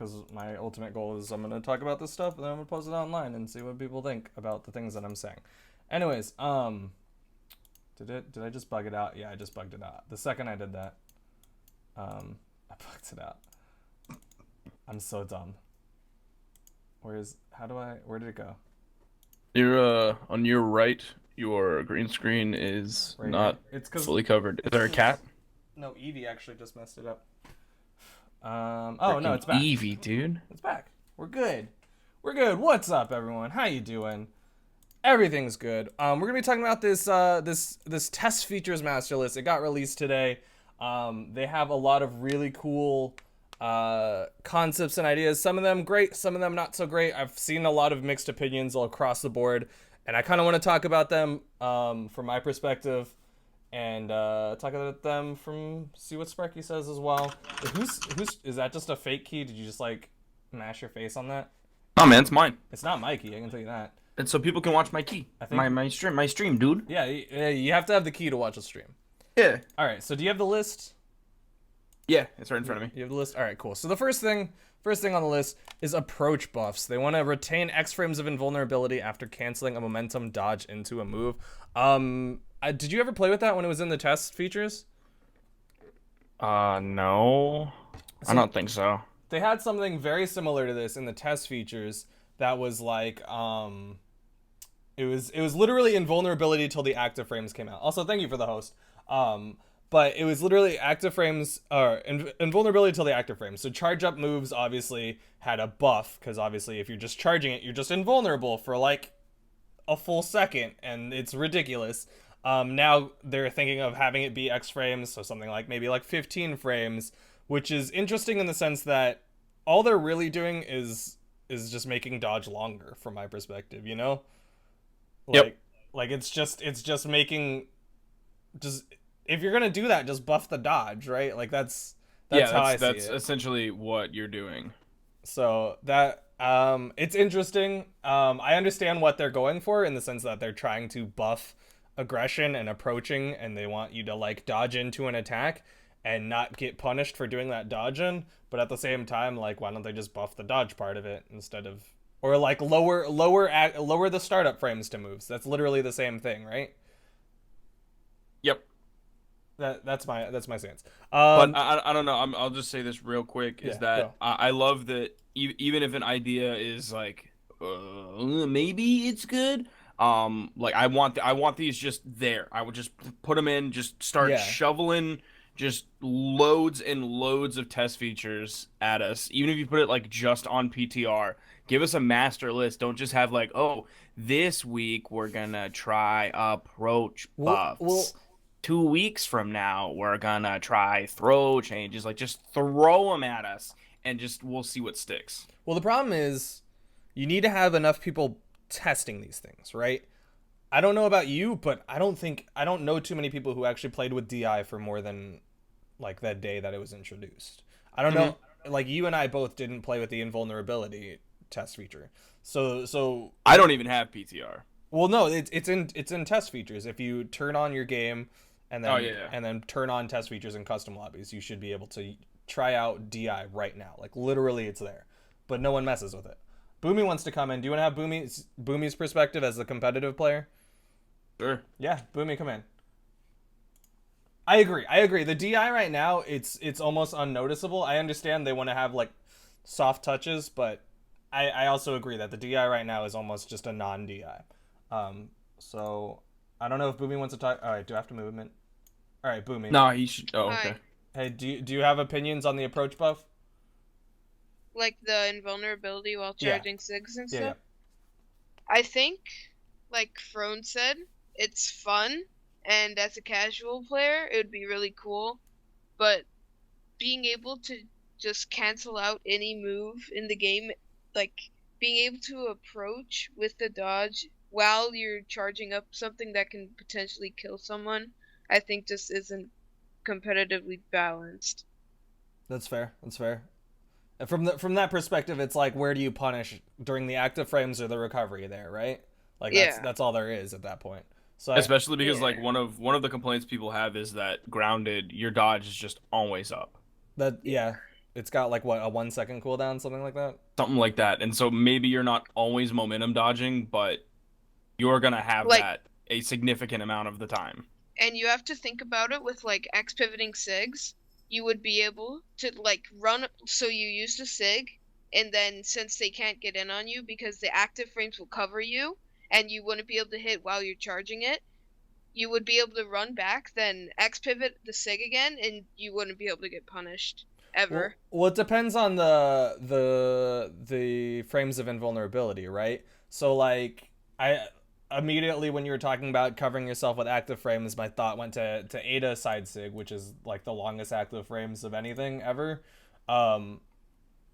because my ultimate goal is I'm gonna talk about this stuff and then I'm gonna post it online and see what people think about the things that I'm saying. Anyways, did I just bug it out? Yeah, I just bugged it out. The second I did that, I bugged it out. I'm so dumb. Where did it go? You're on your right. Your green screen is Right here. not It's because fully covered. Is there a cat? no, Evie actually just messed it up. Oh no, Freaking it's back. Eevee, dude. It's back. We're good. We're good. What's up, everyone? How you doing? Everything's good. We're gonna be talking about this test features master list. It got released today. They have a lot of really cool concepts and ideas. Some of them great, some of them not so great. I've seen a lot of mixed opinions all across the board, and I kind of want to talk about them from my perspective, and talk about them from see what Sparky says as well. Who's is that? Just a fake key? Did you just like mash your face on that? Oh man, it's mine. It's not Mikey. I can tell you that. And so people can watch my key. I think My stream, dude. yeah, you have to have the key to watch a stream. Yeah. All right. So do you have the list? Yeah, it's right in front of me. You have the list. All right, cool. So the first thing on the list is approach buffs. They want to retain X frames of invulnerability after canceling a momentum dodge into a move. Did you ever play with that when it was in the test features? No. I don't think so. They had something very similar to this in the test features that was like it was literally invulnerability till the active frames came out. Also, thank you for the host. But it was literally active frames or invulnerability till the active frames. So charge up moves obviously had a buff because obviously if you're just charging it, you're just invulnerable for like a full second, and it's ridiculous. Now they're thinking of having it be X frames, so something like maybe like 15 frames, which is interesting in the sense that all they're really doing is just making dodge longer from my perspective, you know? Like Yep. like it's just making just if you're gonna do that, just buff the dodge, right? Like that's Yeah, how I see that's it. essentially what you're doing. So that it's interesting. I understand what they're going for in the sense that they're trying to buff aggression and approaching, and they want you to like dodge into an attack and not get punished for doing that dodge in. But at the same time, like, why don't they just buff the dodge part of it instead of, or like lower the startup frames to moves? That's literally the same thing, right? Yep. That's my stance. But I don't know. I'll just say this real quick. Is Yeah, that go. I love that even if an idea is like maybe it's good. Like I want these just there. I would just put them in. Just start Yeah. shoveling just loads and loads of test features at us. Even if you put it like just on PTR, give us a master list. Don't just have like, oh, this week we're gonna try approach Well, buffs. 2 weeks from now, we're gonna try throw changes. Like, just throw them at us, and just we'll see what sticks. well, the problem is you need to have enough people testing these things, right? I don't know about you, but I don't know too many people who actually played with DI for more than like that day that it was introduced. I don't Hmm. know, like you and I both didn't play with the invulnerability test feature. So I don't even have PTR. well, no, it's in test features. If you turn on your game Oh yeah. and then turn on test features in custom lobbies, you should be able to try out DI right now. Like literally, it's there, but no one messes with it. Boomie wants to come in. Do you want to have Boomie's perspective as a competitive player? Sure. Yeah, Boomie, come in. I agree. I agree. The DI right now, it's almost unnoticeable. I understand they want to have like soft touches, but I also agree that the DI right now is almost just a non DI. So I don't know if Boomie wants to talk. All right, do I have to move him in? All right, Boomie. No, he should. Oh, okay. Hi. Hey, do you have opinions on the approach buff? Like the invulnerability while Yeah. charging SIGs and Yeah, stuff. I think, like Frone said, it's fun, and as a casual player, it would be really cool. But being able to just cancel out any move in the game, like being able to approach with the dodge while you're charging up something that can potentially kill someone, I think just isn't competitively balanced. That's fair. That's fair. And from that perspective, it's like where do you punish during the active frames or the recovery there, right? Like Yeah. that's all there is at that point. So Especially because Yeah. like one of the complaints people have is that grounded, your dodge is just always up. that yeah, it's got like what, a 1 second cooldown, something like that. something like that. And so maybe you're not always momentum dodging, but you're gonna have Like, that a significant amount of the time. and you have to think about it with like X pivoting SIGs. You would be able to like run, so you use the SIG, and then since they can't get in on you because the active frames will cover you, and you wouldn't be able to hit while you're charging it, you would be able to run back, then X pivot the SIG again, and you wouldn't be able to get punished ever. Well, it depends on the frames of invulnerability, right? So like I immediately when you were talking about covering yourself with active frames, my thought went to Ada side sig, which is like the longest active frames of anything ever, um,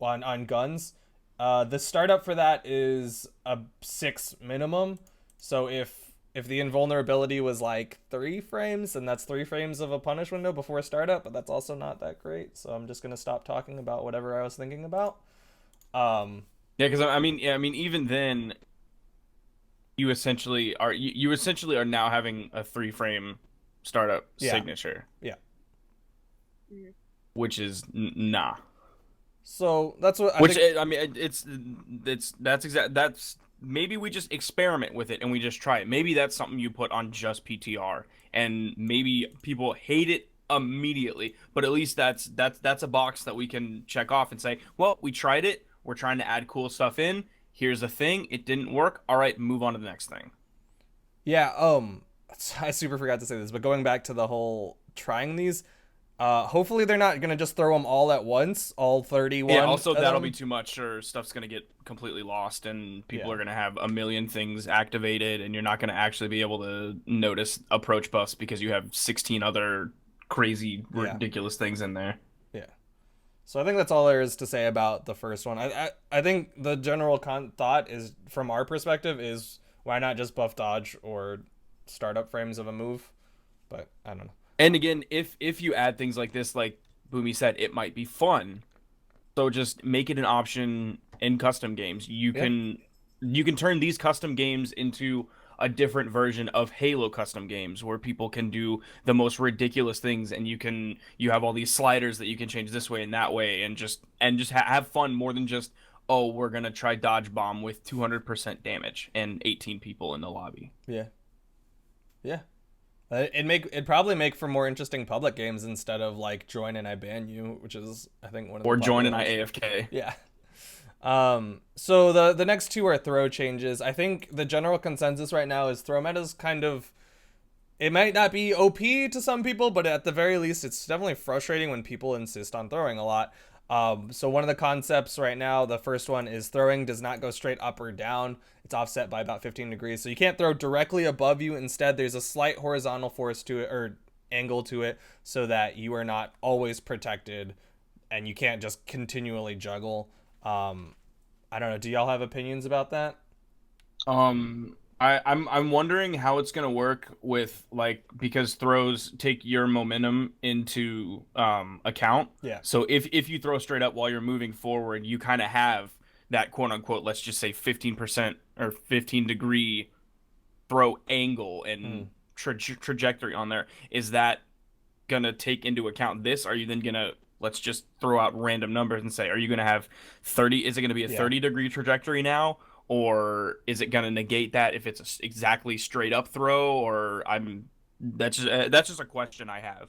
on guns. The startup for that is a 6 minimum. So if the invulnerability was like 3 frames, then that's 3 frames of a punish window before startup, but that's also not that great. So I'm just gonna stop talking about whatever I was thinking about. Um, Yeah, because I mean, yeah, I mean, even then, you essentially are now having a 3 frame startup Yeah. signature, yeah. Mhm. which is nah. So that's what I Which think. I mean, that's maybe we just experiment with it and we just try it. Maybe that's something you put on just PTR, and maybe people hate it immediately. But at least that's a box that we can check off and say, well, we tried it. We're trying to add cool stuff in. Here's a thing. It didn't work. All right, move on to the next thing. Yeah. I super forgot to say this, but going back to the whole trying these, hopefully they're not gonna just throw them all at once, all 31. Yeah, also of that'll them. be too much, or stuff's gonna get completely lost, and people Yeah. are gonna have a million things activated, and you're not gonna actually be able to notice approach buffs because you have 16 other crazy, Yeah. ridiculous things in there. Yeah. So I think that's all there is to say about the first one. I think the general thought is, from our perspective, is why not just buff dodge or startup frames of a move? But I don't know. And again, if you add things like this, like Boomy said, it might be fun. So just make it an option in custom games. Yeah. You can turn these custom games into a different version of Halo custom games where people can do the most ridiculous things, and you have all these sliders that you can change this way and that way, and just have fun more than just, oh, we're gonna try dodge bomb with 200% damage and 18 people in the lobby. Yeah. Yeah. It'd probably make for more interesting public games instead of like join and I ban you, which is I think one of the Or join popular and I ones. AFK. Yeah. So the next two are throw changes. I think the general consensus right now is throw meta's kind of, it might not be OP to some people, but at the very least, it's definitely frustrating when people insist on throwing a lot. So one of the concepts right now, the first one is throwing does not go straight up or down. It's offset by about 15 degrees. So you can't throw directly above you. Instead, there's a slight horizontal force to it, or angle to it, so that you are not always protected and you can't just continually juggle. I don't know. Do y'all have opinions about that? I'm wondering how it's gonna work with, like, because throws take your momentum into account. Yeah. So if you throw straight up while you're moving forward, you kind of have that quote unquote, let's just say 15% or 15-degree throw angle and trajectory on there. Is that gonna take into account this? Are you then gonna, let's just throw out random numbers and say, are you gonna have 30? Is it gonna be a Yeah. 30-degree trajectory now? Or is it gonna negate that if it's exactly straight up throw? Or that's just a question I have.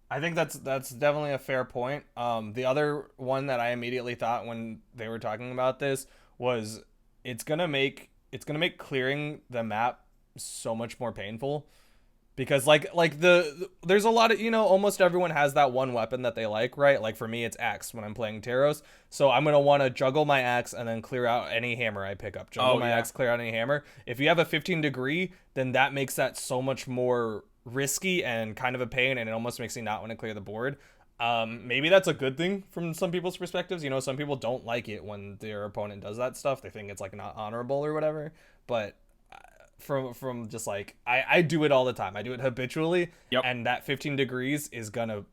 I think that's definitely a fair point. The other one that I immediately thought when they were talking about this was it's gonna make clearing the map so much more painful, because there's a lot of, almost everyone has that one weapon that they like, right? Like for me it's axe when I'm playing Taros, so I'm gonna want to juggle my axe and then clear out any hammer I pick up. Juggle Oh, my yeah. axe, clear out any hammer. If you have a 15 degree, then that makes that so much more risky and kind of a pain, and it almost makes me not want to clear the board. Maybe that's a good thing from some people's perspectives. Some people don't like it when their opponent does that stuff. They think it's like not honorable or whatever. But from just like I do it all the time. I do it habitually, Yep. and that 15 degrees is gonna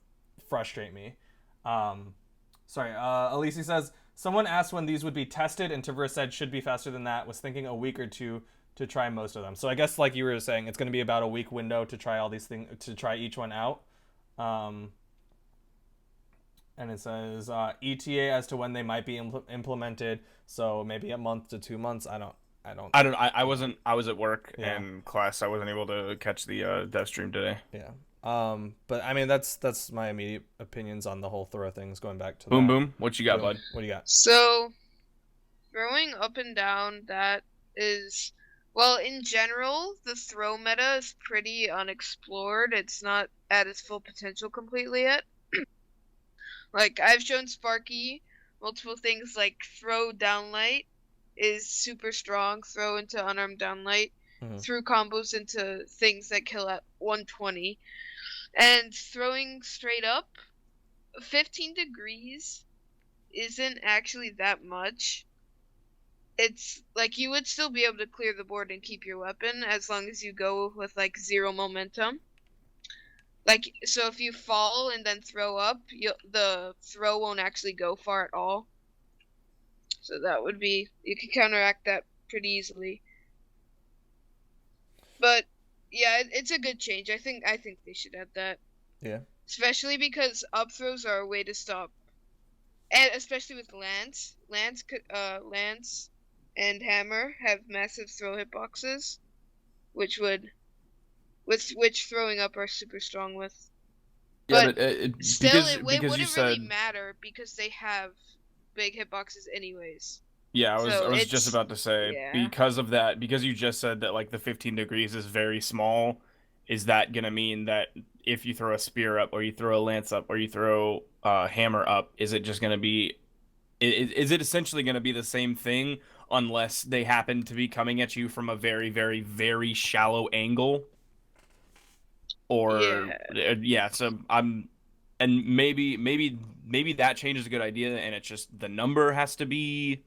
frustrate me. Sorry. Elise says someone asked when these would be tested, and Tavera said should be faster than that. Was thinking a week or two to try most of them. So I guess like you were saying, it's gonna be about a week window to try all these things, to try each one out. Um, And it says ETA as to when they might be implemented. So maybe a month to 2 months. I don't I know. wasn't, I was at work Yeah. and class. I wasn't able to catch the dev stream today. Yeah. But I mean that's my immediate opinions on the whole throw things. Going back to Boom that. boom. What you got, Boom. bud? What do you got? So throwing up and down, that is, well, in general, the throw meta is pretty unexplored. It's not at its full potential completely yet. Like, I've shown Sparky multiple things like throw downlight is super strong, throw into unarmed downlight, through combos into things that kill at 120, and throwing straight up, 15 degrees isn't actually that much. It's like you would still be able to clear the board and keep your weapon as long as you go with like 0 momentum. Like, so if you fall and then throw up, the throw won't actually go far at all. So that would be, you could counteract that pretty easily. But yeah, it's a good change. I think they should add that. Yeah. Especially because up throws are a way to stop, and especially with Lance and Hammer have massive throw hitboxes, which throwing up are super strong with. Yeah, But still, it because you wouldn't really said, matter because they have big hitboxes anyways. yeah, So I was just about to say, yeah. because of that, because you just said that like the 15 degrees is very small, is that gonna mean that if you throw a spear up or you throw a lance up or you throw a hammer up, is it just gonna be, is it essentially gonna be the same thing unless they happen to be coming at you from a very, very, very shallow angle? Or Yeah. yeah, so I'm, and maybe that change is a good idea, and it's just the number has to be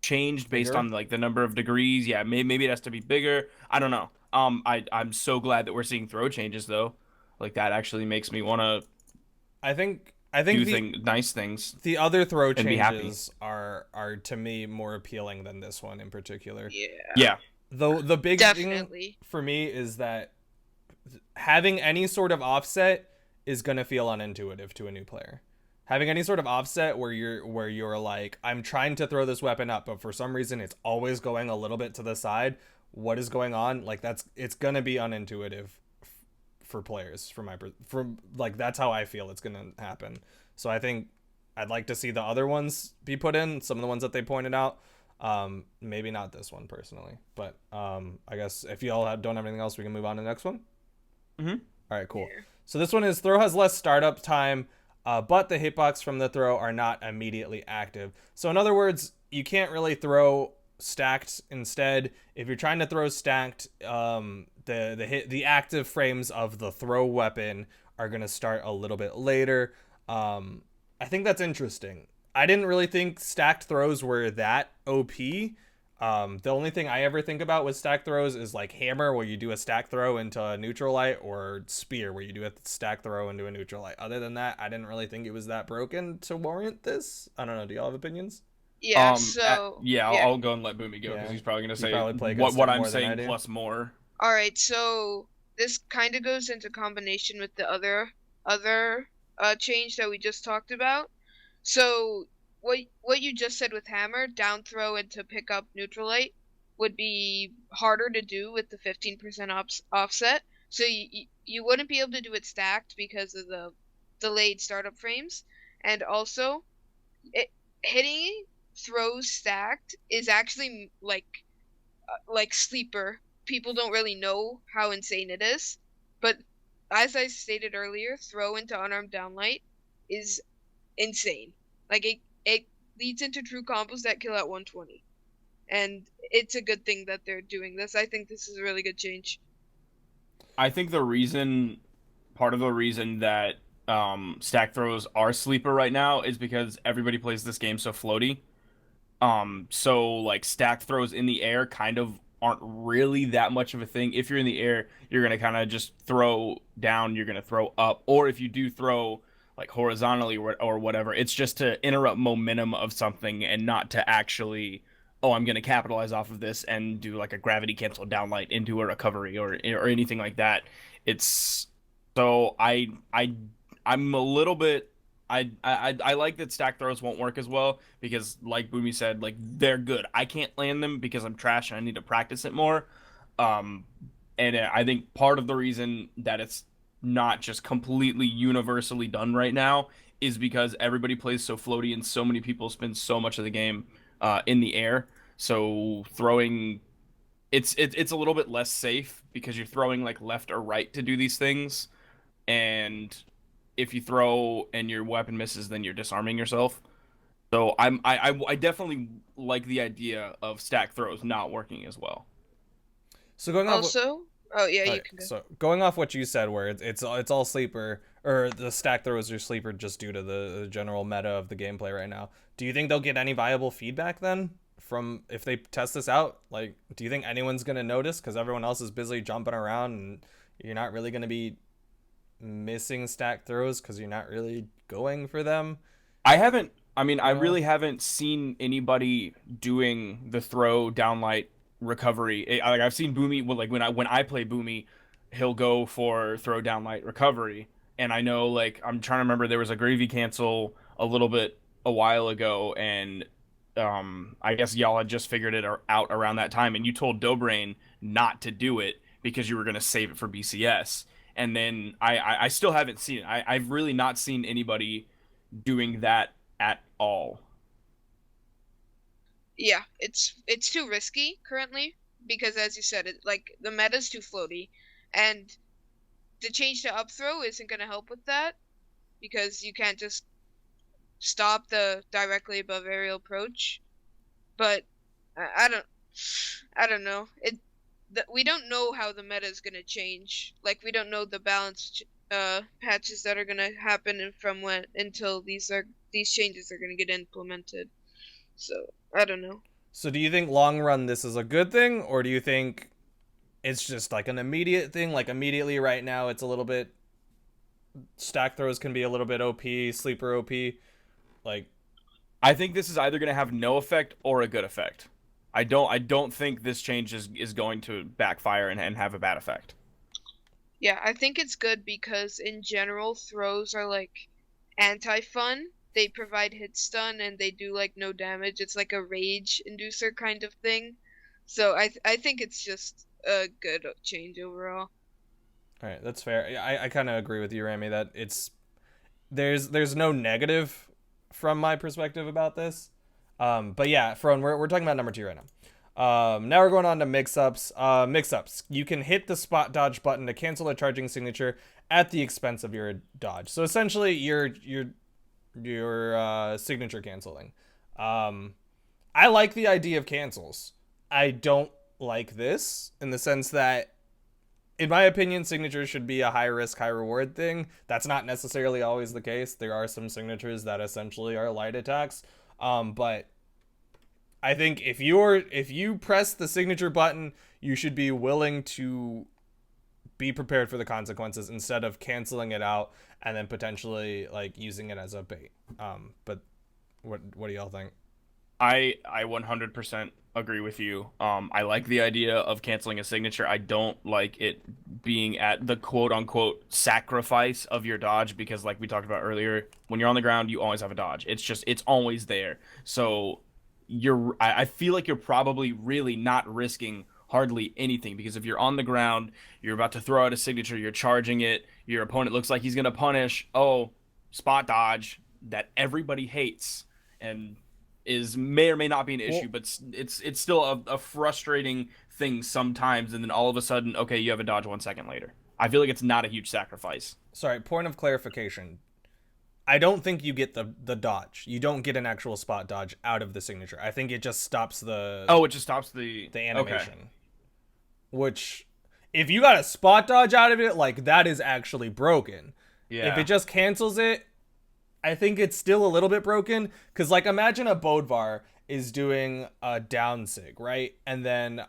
changed based Bigger? on like the number of degrees. Yeah, maybe it has to be bigger. I don't know. I'm so glad that we're seeing throw changes though. Like that actually makes me want to I think do nice things the other throw and be happy. changes are to me more appealing than this one in particular. Yeah. Yeah. Though the big Definitely. thing for me is that having any sort of offset is gonna feel unintuitive to a new player. Having any sort of offset where you're like, I'm trying to throw this weapon up, but for some reason it's always going a little bit to the side. What is going on? Like it's gonna be unintuitive for players. From like that's how I feel it's gonna happen. So I think I'd like to see the other ones be put in. Some of the ones that they pointed out. Maybe not this one personally, but I guess if y'all don't have anything else, we can move on to the next one. Mm-hmm. All right, cool. Yeah. So this one is throw has less startup time, but the hitbox from the throw are not immediately active. So in other words, you can't really throw stacked. Instead, if you're trying to throw stacked, the active frames of the throw weapon are gonna start a little bit later. I think that's interesting. I didn't really think stacked throws were that OP. The only thing I ever think about with stack throws is like hammer, where you do a stack throw into a neutral light, or spear, where you do a stack throw into a neutral light. Other than that, I didn't really think it was that broken to warrant this. I don't know. Do y'all have opinions? Yeah, so Yeah, yeah. I'll go and let Boomie go because Yeah. he's probably gonna You say probably play what against it I'm more than I saying do. plus more. All right, so this kind of goes into combination with the other change that we just talked about. So what you just said with hammer, down throw and to pick up neutral light would be harder to do with the 15% offset. So you wouldn't be able to do it stacked because of the delayed startup frames, and also hitting throws stacked is actually like sleeper. People don't really know how insane it is, but as I stated earlier, throw into unarmed downlight is insane. Like it leads into true combos that kill at 120, and it's a good thing that they're doing this. I think this is a really good change. I think part of the reason that stack throws are sleeper right now is because everybody plays this game so floaty. So like stack throws in the air kind of aren't really that much of a thing. If you're in the air, you're gonna kind of just throw down, you're gonna throw up, or if you do throw like horizontally or whatever, it's just to interrupt momentum of something and not to actually, oh, I'm gonna capitalize off of this and do like a gravity cancel downlight into a recovery or anything like that. It's so I'm a little bit I like that stack throws won't work as well because, like Boomie said, like they're good. I can't land them because I'm trash and I need to practice it more. Um, and I think part of the reason that it's not just completely universally done right now is because everybody plays so floaty and so many people spend so much of the game in the air. So throwing it's a little bit less safe because you're throwing like left or right to do these things, and if you throw and your weapon misses, then you're disarming yourself. So I definitely like the idea of stack throws not working as well. So going off. Also, oh yeah, you Okay, can go. so going off what you said, where it's all sleeper, or the stack throws are sleeper just due to the general meta of the gameplay right now. Do you think they'll get any viable feedback then from if they test this out? Like, do you think anyone's gonna notice because everyone else is busy jumping around and you're not really gonna be missing stack throws because you're not really going for them? I haven't. I mean, I You know? really haven't seen anybody doing the throw downlight recovery. Like I've seen Boomie like when I play Boomie, he'll go for throw downlight recovery, and I know like I'm trying to remember there was a gravy cancel a little bit a while ago, and I guess y'all had just figured it out around that time, and you told Dobrain not to do it because you were gonna save it for BCS, and then I still haven't seen it. I've really not seen anybody doing that at all. Yeah, it's too risky currently because, as you said, it like the meta's too floaty, and the change to up throw isn't gonna help with that because you can't just stop the directly above aerial approach. But I don't, I don't know. We don't know how the meta is gonna change. Like we don't know the balance patches that are gonna happen and from when until these changes are gonna get implemented. So I don't know. So do you think long run this is a good thing, or do you think it's just like an immediate thing? Like immediately right now, it's a little bit stack throws can be a little bit OP, sleeper OP. Like, I think this is either going to have no effect or a good effect. I don't think this change is going to backfire and have a bad effect. Yeah, I think it's good because in general throws are like anti-fun. They provide hit stun and they do like no damage. It's like a rage inducer kind of thing. So I think it's just a good change overall. all right, that's fair. I kind of agree with you, Rami, that it's there's no negative from my perspective about this. But yeah, we're talking about number two right now. Now we're going on to mix-ups. Mix-ups. You can hit the spot dodge button to cancel a charging signature at the expense of your dodge. So essentially, your signature canceling. I like the idea of cancels. I don't like this in the sense that, in my opinion, signatures should be a high risk, high reward thing. That's not necessarily always the case. There are some signatures that essentially are light attacks. But I think if you press the signature button, you should be willing to be prepared for the consequences instead of canceling it out and then potentially like using it as a bait. But what do y'all think? I 100% agree with you. I like the idea of canceling a signature. I don't like it being at the quote unquote sacrifice of your dodge because, like we talked about earlier, when you're on the ground, you always have a dodge. It's always there. So I feel like you're probably really not risking hardly anything because if you're on the ground, you're about to throw out a signature, you're charging it, your opponent looks like he's gonna punish. Oh, spot dodge that everybody hates and is may or may not be an issue, but it's still a frustrating thing sometimes. And then all of a sudden, okay, you have a dodge 1 second later. I feel like it's not a huge sacrifice. Sorry, point of clarification. I don't think you get the dodge. You don't get an actual spot dodge out of the signature. I think it just stops Oh, it just stops the animation. Okay. Which, if you got a spot dodge out of it, like that is actually broken. Yeah. If it just cancels it, I think it's still a little bit broken. Because, like, imagine a Bodvar is doing a down sig, right? And then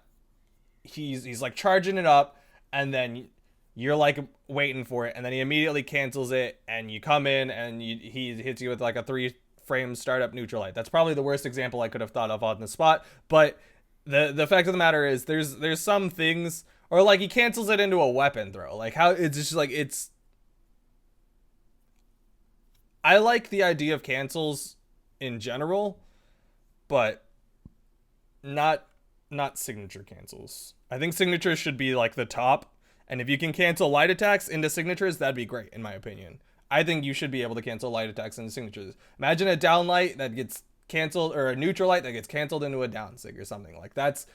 he's like charging it up, and then you're like waiting for it, and then he immediately cancels it, and you come in, and he hits you with like a 3-frame startup neutral light. That's probably the worst example I could have thought of on the spot. But the fact of the matter is, there's some things, or like he cancels it into a weapon throw. Like how it's just like it's. I like the idea of cancels in general, but not not signature cancels. I think signatures should be like the top, and if you can cancel light attacks into signatures, that'd be great in my opinion. I think you should be able to cancel light attacks into signatures. Imagine a down light that gets canceled, or a neutral light that gets canceled into a down sig or something. Like that's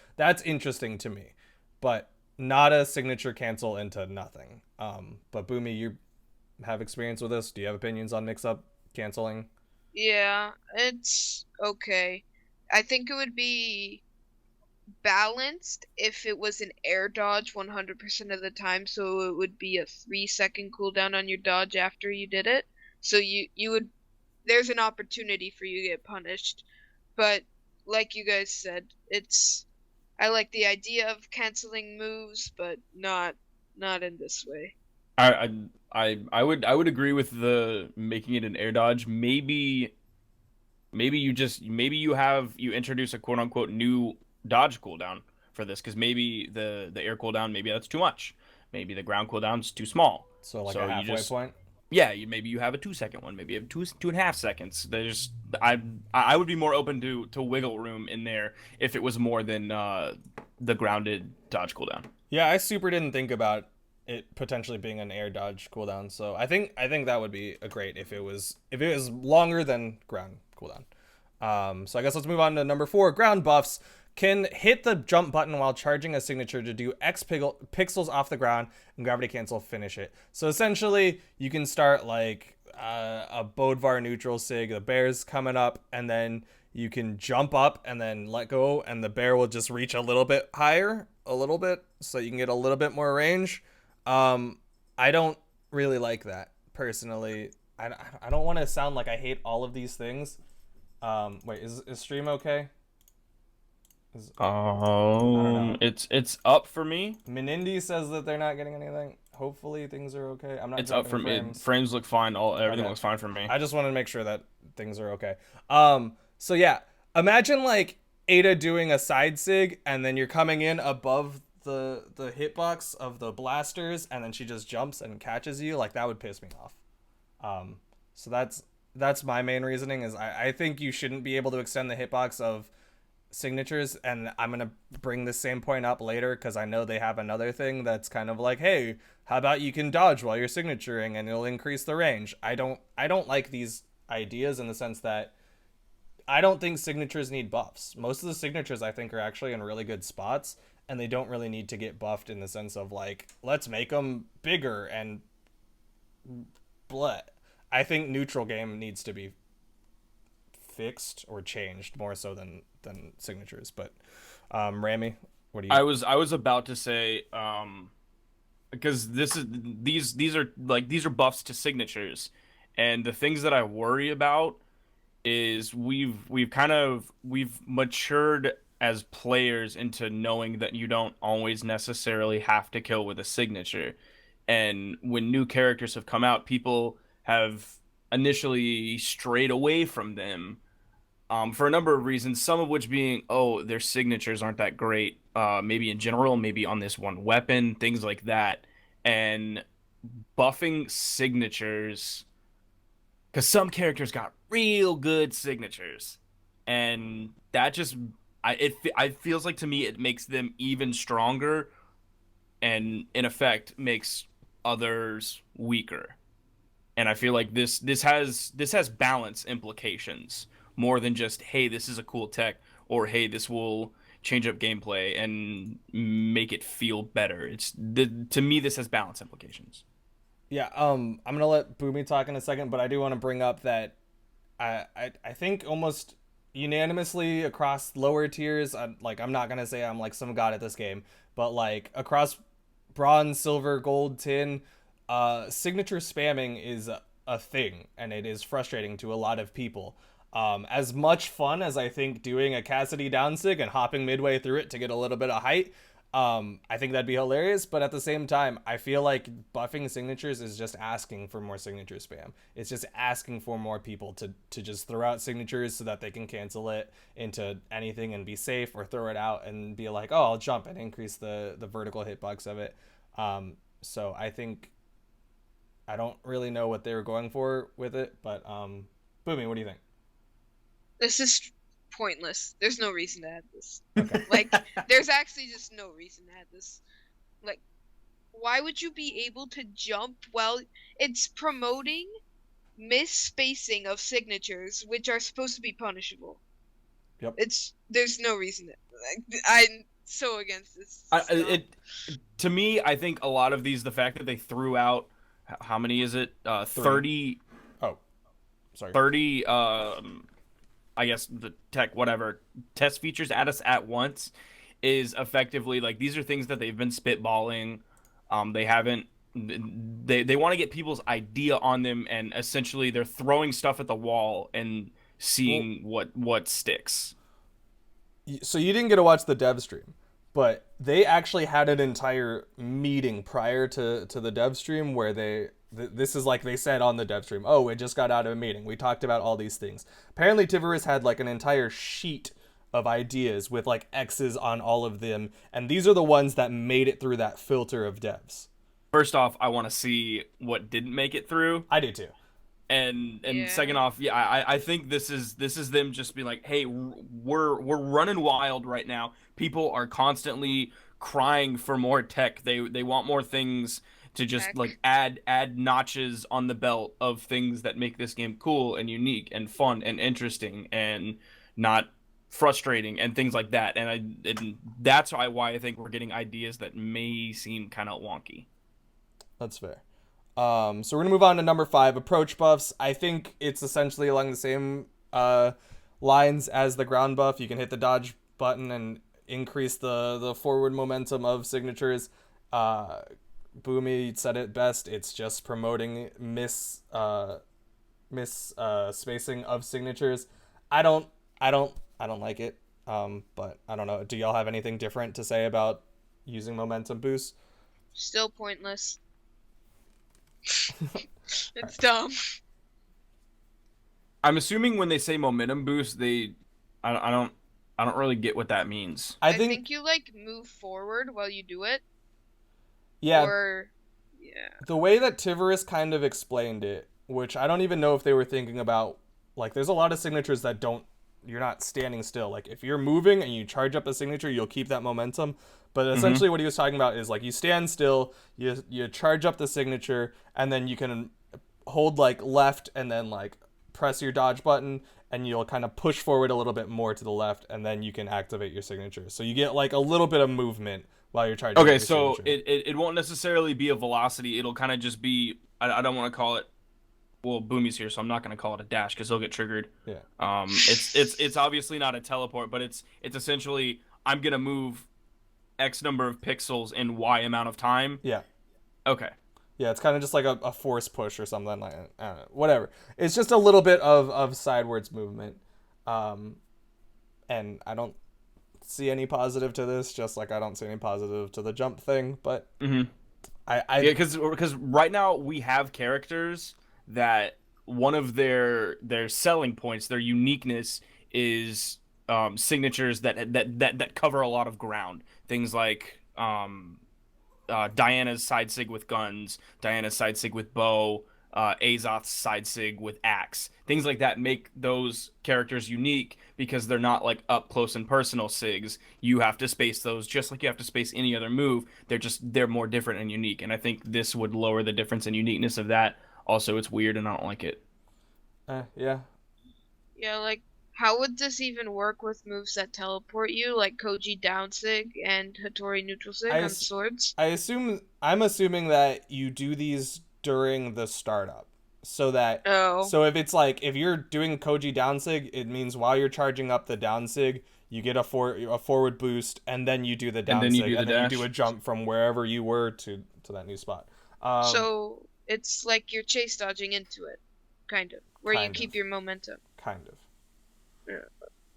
interesting to me, but not a signature cancel into nothing. But Boomy, you have experience with this. Do you have opinions on mix up canceling? Yeah, it's okay. I think it would be balanced if it was an air dodge 100% of the time, so it would be a 3-second cooldown on your dodge after you did it. So you would there's an opportunity for you to get punished. But like you guys said, it's I like the idea of canceling moves, but not in this way. I would agree with the making it an air dodge. Maybe you introduce a quote unquote new dodge cooldown for this, because maybe the air cooldown, maybe that's too much. Maybe the ground cooldown's too small. So like So a you halfway just point. yeah, maybe you have a 2 second one, maybe you have 2.5 seconds. There's I would be more open to wiggle room in there if it was more than the grounded dodge cooldown. Yeah, I super didn't think about it potentially being an air dodge cooldown. So I think that would be a great if it was longer than ground cooldown. So I guess let's move on to number 4. Ground buffs can hit the jump button while charging a signature to do pixels off the ground and gravity cancel finish it. So essentially, you can start like a Bodvar neutral sig, the bear's coming up, and then you can jump up and then let go, and the bear will just reach a little bit higher, a little bit, so you can get a little bit more range. I don't really like that personally. I don't want to sound like I hate all of these things. Wait, is stream okay? I don't know. It's up for me. Minindi says that they're not getting anything. Hopefully things are okay. I'm not It's up dropping for me. frames. Frames look fine. Everything Okay. looks fine for me. I just wanted to make sure that things are okay. So yeah, imagine like Ada doing a side sig and then you're coming in above the hitbox of the blasters and then she just jumps and catches you. Like that would piss me off. So that's my main reasoning is I think you shouldn't be able to extend the hitbox of signatures, and I'm gonna bring the same point up later because I know they have another thing that's kind of like, hey, how about you can dodge while you're signaturing and it'll increase the range. I don't like these ideas in the sense that I don't think signatures need buffs. Most of the signatures I think are actually in really good spots, and they don't really need to get buffed in the sense of like, let's make them bigger and blah. I think neutral game needs to be fixed or changed more so than signatures. But Rami, what do you? I was about to say because these are buffs to signatures, and the things that I worry about is we've matured as players into knowing that you don't always necessarily have to kill with a signature. And when new characters have come out, people have initially strayed away from them for a number of reasons, some of which being, oh, their signatures aren't that great, maybe in general, maybe on this one weapon, things like that. And buffing signatures, because some characters got real good signatures, and that just, I feels like to me it makes them even stronger, and in effect makes others weaker. And I feel like this has balance implications more than just, hey, this is a cool tech, or hey, this will change up gameplay and make it feel better. To me, this has balance implications. Yeah, I'm gonna let Boomy talk in a second, but I do want to bring up that I think almost unanimously across lower tiers, I'm not gonna say I'm like some god at this game, but like across bronze, silver, gold, tin, signature spamming is a thing, and it is frustrating to a lot of people. As much fun as I think doing a Cassidy downsig and hopping midway through it to get a little bit of height, I think that'd be hilarious. But at the same time, I feel like buffing signatures is just asking for more signature spam. It's just asking for more people to just throw out signatures so that they can cancel it into anything and be safe, or throw it out and be like, oh, I'll jump and increase the vertical hitbox of it. So I think I don't really know what they were going for with it, but Boomie, what do you think? This is pointless. There's no reason to add this. Okay. Like, there's actually just no reason to add this. Like, why would you be able to jump? Well, it's promoting misspacing of signatures, which are supposed to be punishable. Yep. There's no reason to. Like, I'm so against this. To me, I think a lot of these, the fact that they threw out, how many is it? 30. Oh, sorry. 30. I guess the whatever test features at us at once is effectively like these are things that they've been spitballing. They haven't. They want to get people's idea on them, and essentially they're throwing stuff at the wall and seeing what sticks. So you didn't get to watch the dev stream, but they actually had an entire meeting prior to the dev stream where this is like they said on the dev stream, oh, we just got out of a meeting. We talked about all these things. Apparently Tivorus had like an entire sheet of ideas with like X's on all of them, and these are the ones that made it through that filter of devs. First off, I want to see what didn't make it through. I do too. And Yeah. second off, yeah, I think this is them just being like, hey, we're running wild right now. People are constantly crying for more tech. They want more things to just Tech. like add notches on the belt of things that make this game cool and unique and fun and interesting and not frustrating and things like that. And that's why I think we're getting ideas that may seem kind of wonky. That's fair. So we're gonna move on to number 5, approach buffs. I think it's essentially along the same lines as the ground buff. You can hit the dodge button and increase the forward momentum of signatures. Boomie said it best. It's just promoting spacing of signatures. I don't like it. But I don't know. Do y'all have anything different to say about using momentum boost? Still pointless. It's dumb. I'm assuming when they say momentum boost, I don't really get what that means. I I think think you like move forward while you do it. yeah. Or yeah. The way that Tivorus kind of explained it, which I don't even know if they were thinking about, like there's a lot of signatures that you're not standing still. Like if you're moving and you charge up a signature, you'll keep that momentum. But essentially what he was talking about is like you stand still, you charge up the signature, and then you can hold like left and then like press your dodge button, and you'll kind of push forward a little bit more to the left, and then you can activate your signature. So you get like a little bit of movement while you're charging up Okay, your so signature. it won't necessarily be a velocity. It'll kind of just be I don't want to call it. Well, Boomie's here, so I'm not going to call it a dash because he'll get triggered. Yeah. It's obviously not a teleport, but it's essentially I'm gonna move X number of pixels in Y amount of time. Yeah. Okay. Yeah, it's kind of just like a force push or something like that. I don't know, whatever. It's just a little bit of sidewards movement. And I don't see any positive to this, just like I don't see any positive to the jump thing, but Yeah, because right now we have characters that one of their selling points, their uniqueness is signatures that cover a lot of ground. Things like Diana's side sig with guns, Diana's side sig with bow, Azoth's side sig with axe. Things like that make those characters unique because they're not like up close and personal sigs. You have to space those just like you have to space any other move. They're more different and unique. And I think this would lower the difference and uniqueness of that. Also, it's weird and I don't like it. yeah. Yeah, like how would this even work with moves that teleport you, like Koji down sig and Hattori neutral sig on swords? I'm assuming that you do these during the startup. So if it's like if you're doing Koji down sig, it means while you're charging up the down sig, you get a forward boost, and then you do the down sig, and then you do a jump from wherever you were to that new spot. So it's like you're chase dodging into it, kind of, where you keep your momentum. Kind of. Yeah.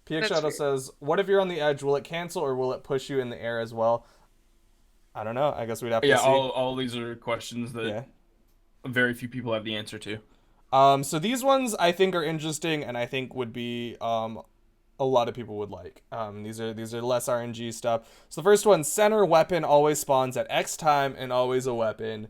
PX Shadow says, "What if you're on the edge? Will it cancel or will it push you in the air as well?" I don't know. I guess we'd have to see. All these are questions that very few people have the answer to. So these ones I think are interesting, and I think would be a lot of people would like. These are less RNG stuff. So the first one, center weapon always spawns at X time and always a weapon.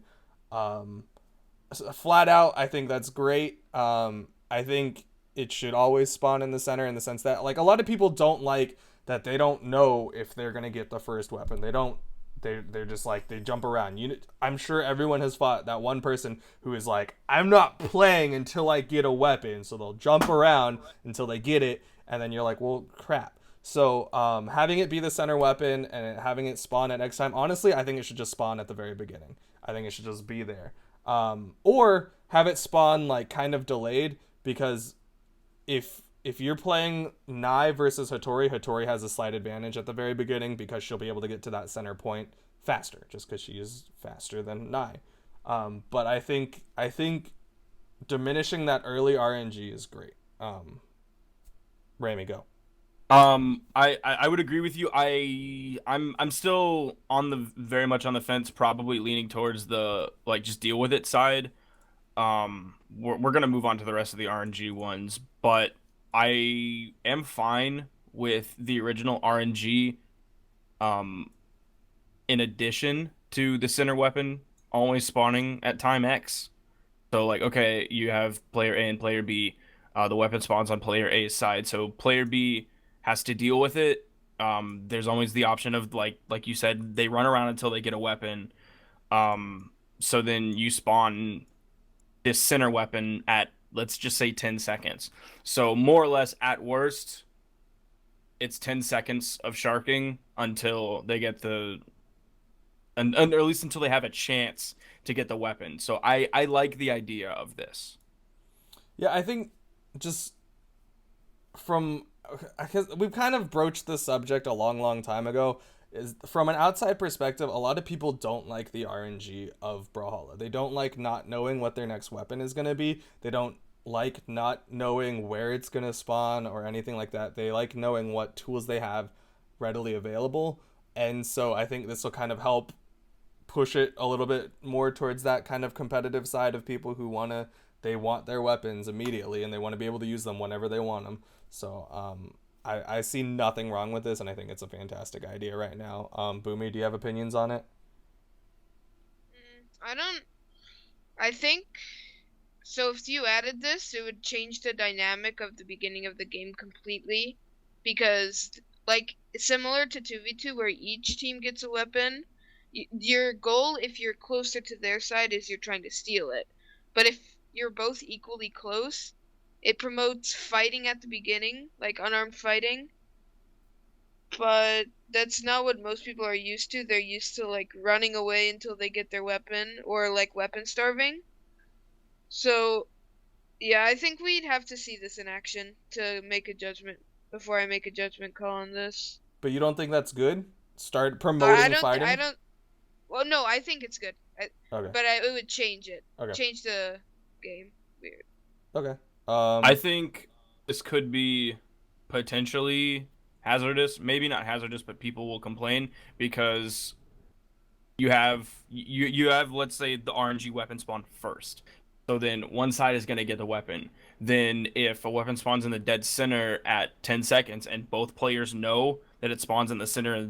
flat out, I think that's great. I think it should always spawn in the center in the sense that like a lot of people don't like that they don't know if they're gonna get the first weapon. They don't. They're just like they jump around. I'm sure everyone has fought that one person who is like, I'm not playing until I get a weapon, so they'll jump around until they get it, and then you're like, well, crap. So having it be the center weapon and having it spawn at X time, honestly, I think it should just spawn at the very beginning. I think it should just be there. Or have it spawn like kind of delayed because if you're playing Nai versus Hattori has a slight advantage at the very beginning because she'll be able to get to that center point faster, just because she is faster than Nai. But I think diminishing that early RNG is great. Rami, go. I would agree with you. I'm still on the very much on the fence, probably leaning towards the like just deal with it side. We're gonna move on to the rest of the RNG ones, but I am fine with the original RNG. Um, in addition to the center weapon always spawning at time X. So like, okay, you have player A and player B. The weapon spawns on player A's side, so player B has to deal with it. There's always the option of like you said, they run around until they get a weapon. So then you spawn this center weapon at let's just say 10 seconds. So more or less at worst, it's 10 seconds of sharking until they get the and or at least until they have a chance to get the weapon. So I like the idea of this. Yeah, I think just from because we've kind of broached this subject a long time ago. Is from an outside perspective, a lot of people don't like the RNG of Brawlhalla. They don't like not knowing what their next weapon is gonna be. They don't like not knowing where it's gonna spawn or anything like that. They like knowing what tools they have readily available. And so I think this will kind of help push it a little bit more towards that kind of competitive side of people who they want their weapons immediately and they want to be able to use them whenever they want them. So I see nothing wrong with this, and I think it's a fantastic idea right now. Boomie, do you have opinions on it? I don't. I think so. If you added this, it would change the dynamic of the beginning of the game completely, because like similar to 2v2 where each team gets a weapon, your goal if you're closer to their side is you're trying to steal it. But if you're both equally close, it promotes fighting at the beginning, like unarmed fighting. But that's not what most people are used to. They're used to like running away until they get their weapon or like weapon starving. So, yeah, I think we'd have to see this in action to make a judgment before I make a judgment call on this. But you don't think that's good? Start I promoting don't, I fighting? don't, well, no, I think it's good. Okay. But it would change it. Okay. Change the game. Weird. Okay. I think this could be potentially hazardous. Maybe not hazardous, but people will complain because you have let's say the RNG weapon spawn first. So then one side is going to get the weapon. Then if a weapon spawns in the dead center at 10 seconds and both players know that it spawns in the center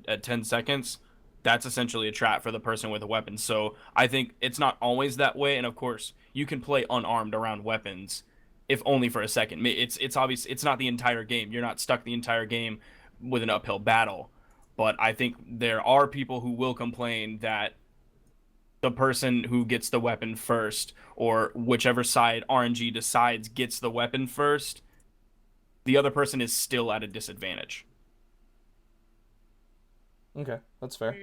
at 10 seconds, that's essentially a trap for the person with a weapon. So I think it's not always that way. And of course, you can play unarmed around weapons if only for a second. It's obvious it's not the entire game. You're not stuck the entire game with an uphill battle. But I think there are people who will complain that the person who gets the weapon first, or whichever side RNG decides gets the weapon first, the other person is still at a disadvantage. Okay, that's fair.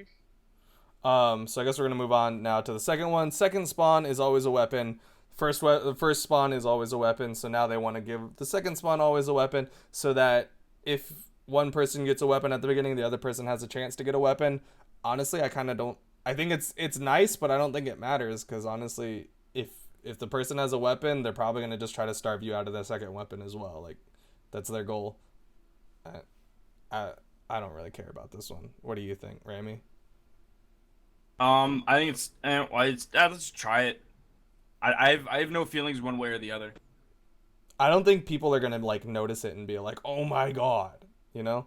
So I guess we're gonna move on now to the second one. Second spawn is always a weapon. The first spawn is always a weapon. So now they want to give the second spawn always a weapon, so that if one person gets a weapon at the beginning, the other person has a chance to get a weapon. Honestly, I kind of don't. I think it's nice, but I don't think it matters because honestly, if the person has a weapon, they're probably gonna just try to starve you out of the second weapon as well. Like that's their goal. I I, I don't really care about this one. What do you think, Rami? I think let's try it. I have no feelings one way or the other. I don't think people are gonna like notice it and be like, "Oh my god," you know?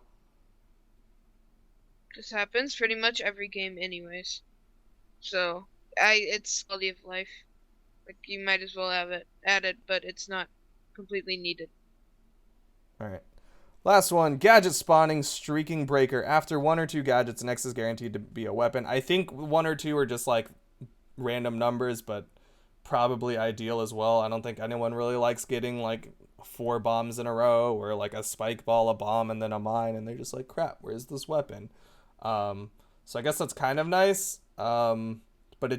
This happens pretty much every game anyways. So, it's quality of life. Like you might as well have it added, but it's not completely needed. All right. Last one, gadget spawning streaking breaker. After 1 or 2 gadgets, next is guaranteed to be a weapon. I think 1 or 2 are just like random numbers, but probably ideal as well. I don't think anyone really likes getting like 4 bombs in a row or like a spike ball, a bomb, and then a mine, and they're just like, crap, where's this weapon? So I guess that's kind of nice. But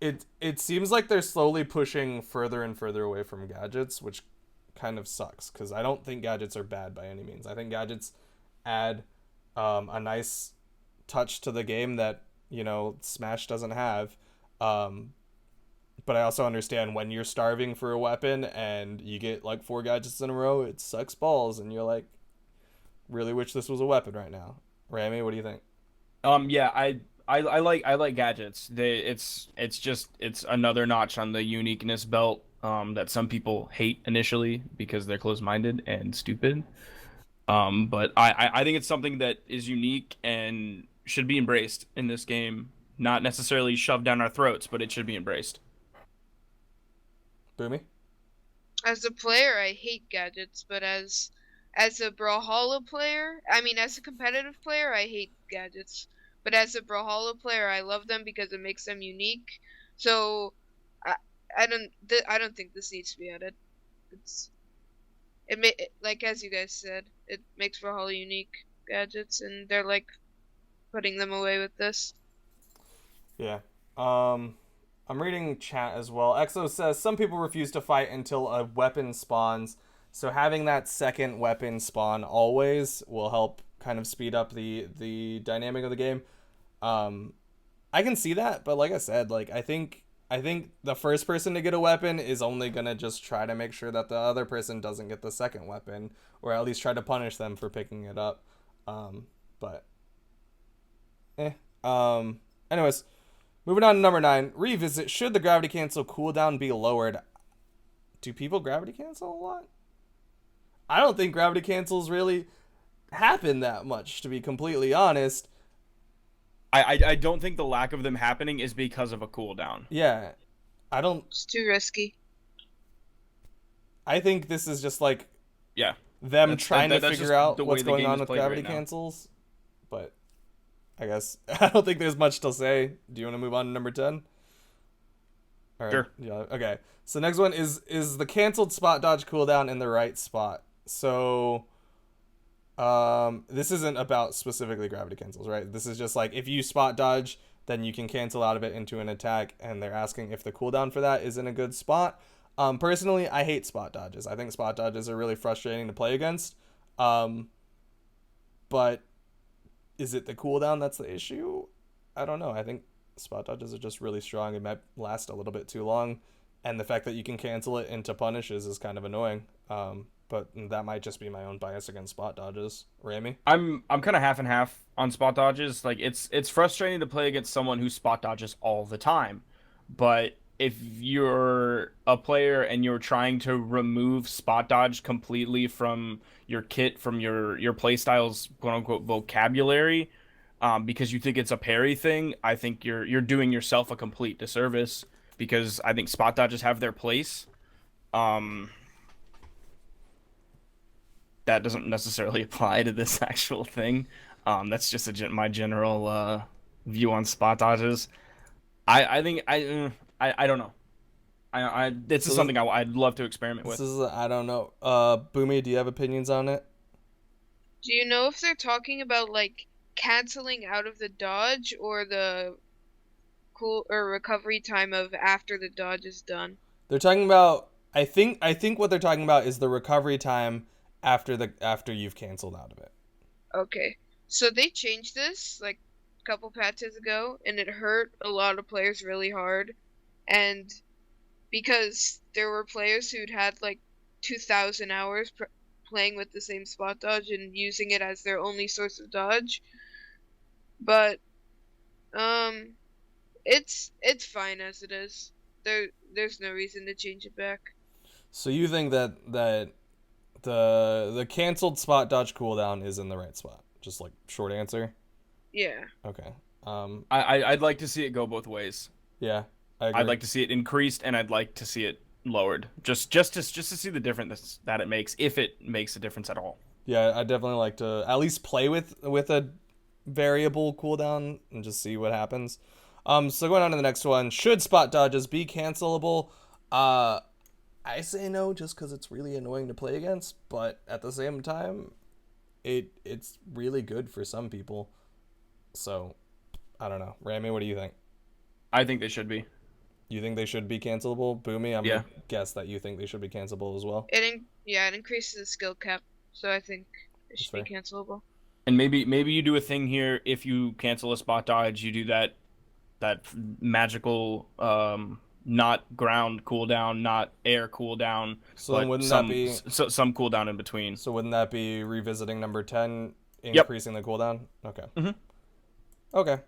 it seems like they're slowly pushing further and further away from gadgets, which kind of sucks because I don't think gadgets are bad by any means. I think gadgets add a nice touch to the game that Smash doesn't have. But I also understand when you're starving for a weapon and you get like 4 gadgets in a row, it sucks balls, and you're like, really wish this was a weapon right now. Rami, what do you think? Yeah, I like gadgets. It's another notch on the uniqueness belt. That some people hate initially because they're closed-minded and stupid. But I think it's something that is unique and should be embraced in this game. Not necessarily shoved down our throats, but it should be embraced. Boomy? As a player, I hate gadgets, but as a Brawlhalla player, I mean, as a competitive player, I hate gadgets. But as a Brawlhalla player, I love them because it makes them unique. So I I don't think this needs to be added. It's like as you guys said, it makes Brawlhalla unique gadgets, and they're like putting them away with this. Yeah. I'm reading chat as well. Exo says some people refuse to fight until a weapon spawns, so having that second weapon spawn always will help kind of speed up the dynamic of the game. Um, I can see that, but like I said, like I think the first person to get a weapon is only gonna just try to make sure that the other person doesn't get the second weapon, or at least try to punish them for picking it up. But eh. Anyways, moving on to number 9. Revisit. Should the gravity cancel cooldown be lowered? Do people gravity cancel a lot? I don't think gravity cancels really happen that much, to be completely honest. I don't think the lack of them happening is because of a cooldown. Yeah. I don't. It's too risky. I think this is just like Yeah, them trying to that's figure just out the way what's the going game on is with played gravity right now. cancels. But I guess I don't think there's much to say. Do you want to move on to number 10? All right. Sure. Yeah. Okay. So next one is the canceled spot dodge cooldown in the right spot. So this isn't about specifically gravity cancels, right? This is just like if you spot dodge, then you can cancel out of it into an attack, and they're asking if the cooldown for that is in a good spot. Personally, I hate spot dodges. I think spot dodges are really frustrating to play against. But is it the cooldown that's the issue? I don't know. I think spot dodges are just really strong. It might last a little bit too long, and the fact that you can cancel it into punishes is kind of annoying. But that might just be my own bias against spot dodges. Rami? I'm kind of half and half on spot dodges. Like it's frustrating to play against someone who spot dodges all the time. But if you're a player and you're trying to remove spot dodge completely from your kit, from your playstyle's quote unquote vocabulary, because you think it's a parry thing, I think you're doing yourself a complete disservice because I think spot dodges have their place. Um, that doesn't necessarily apply to this actual thing. That's just my general view on spot dodges. I think I don't know. This So is something I'd love to experiment this with. is I don't know. Boomy, do you have opinions on it? Do you know if they're talking about like canceling out of the dodge or the cool or recovery time of after the dodge is done? They're talking about. I think what they're talking about is the recovery time after you've canceled out of it. Okay. So they changed this like a couple patches ago, and it hurt a lot of players really hard. And because there were players who'd had like 2,000 hours playing with the same spot dodge and using it as their only source of dodge. But um, it's fine as it is. There's no reason to change it back. So you think that the canceled spot dodge cooldown is in the right spot? Just like short answer. Yeah. Okay. I'd like to see it go both ways. Yeah. I agree. I'd like to see it increased, and I'd like to see it lowered, just to see the difference that it makes, if it makes a difference at all. Yeah, I definitely like to at least play with a variable cooldown and just see what happens. So going on to the next one, should spot dodges be cancelable? I say no, just because it's really annoying to play against, but at the same time, it's really good for some people. So I don't know, Rami, what do you think? I think they should be. You think they should be cancelable? Boomy, I'm Yeah. gonna guess that you think they should be cancelable as well. It increases the skill cap, so I think it should be fair. cancelable. And maybe you do a thing here. If you cancel a spot dodge, you do that magical not ground cooldown, not air cooldown, So then but wouldn't some that be some cooldown in between. so wouldn't that be revisiting number 10, Yep. increasing the cooldown? Okay. Mhm. Okay.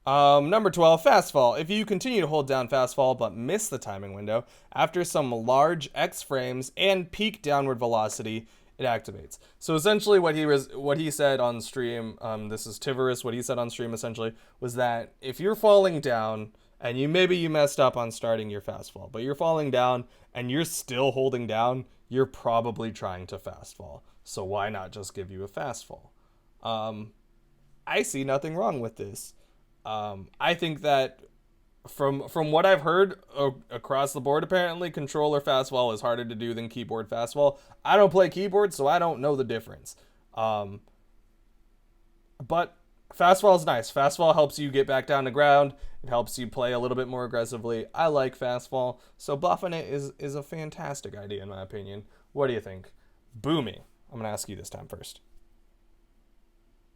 Number 12, fast fall. If you continue to hold down fast fall but miss the timing window after some large X frames and peak downward velocity, it activates. So essentially, what he said on stream, this is Tivorous. What he said on stream essentially was that if you're falling down and you messed up on starting your fast fall, but you're falling down and you're still holding down, you're probably trying to fast fall. So why not just give you a fast fall? I see nothing wrong with this. I think that from what I've heard across the board, apparently controller fastfall is harder to do than keyboard fastfall. I don't play keyboard, so I don't know the difference. But fastfall is nice. Fastfall helps you get back down to ground. It helps you play a little bit more aggressively. I like fastfall, so buffing it is a fantastic idea in my opinion. What do you think, Boomy? I'm gonna ask you this time first.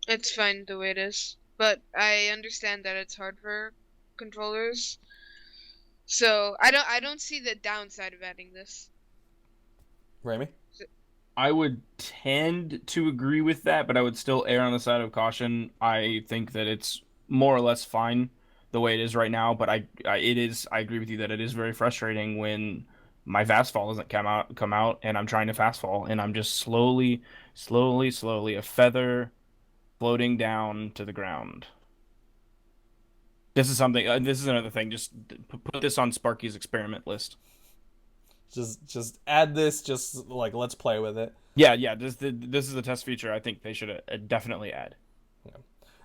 It's fine the way it is, but I understand that it's hard for controllers. So I don't see the downside of adding this. Rami? I would tend to agree with that, but I would still err on the side of caution. I think that it's more or less fine the way it is right now, but I agree with you that it is very frustrating when my fast fall doesn't come out and I'm trying to fast fall and I'm just slowly a feather floating down to the ground. This is something. This is another thing. Just put this on Sparky's experiment list. Just add this. Just like let's play with it. Yeah. This is a test feature. I think they should definitely add. Yeah.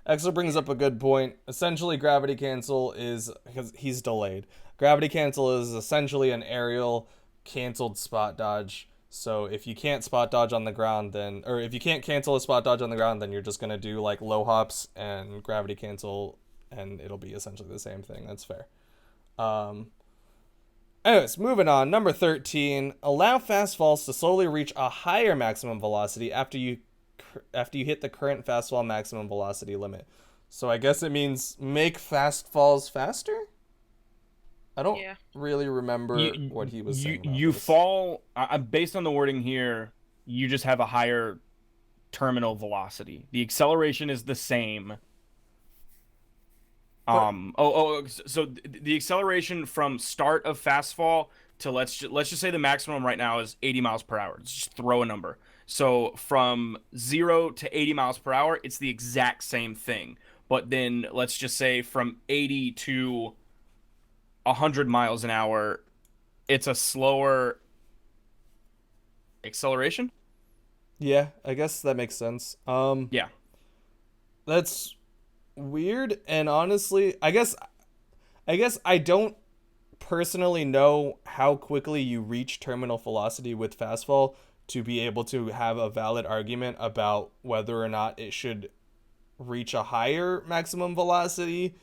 Exo brings up a good point. Essentially, gravity cancel is because he's delayed. Gravity cancel is essentially an aerial canceled spot dodge. So if you can't spot dodge on the ground, then or if you can't cancel a spot dodge on the ground, then you're just gonna do like low hops and gravity cancel, and it'll be essentially the same thing. That's fair. Anyways, moving on. Number 13, allow fast falls to slowly reach a higher maximum velocity after you hit the current fast fall maximum velocity limit. So I guess it means make fast falls faster? I don't really remember what he was saying. You fall based on the wording here. You just have a higher terminal velocity. The acceleration is the same. So the acceleration from start of fast fall to let's just say the maximum right now is 80 miles per hour. Let's just throw a number. So from 0 to 80 miles per hour, it's the exact same thing. But then let's just say from 80 to 100 miles an hour, it's a slower acceleration. Yeah, I guess that makes sense. Yeah. That's weird, and honestly, I guess I don't personally know how quickly you reach terminal velocity with fastfall to be able to have a valid argument about whether or not it should reach a higher maximum velocity,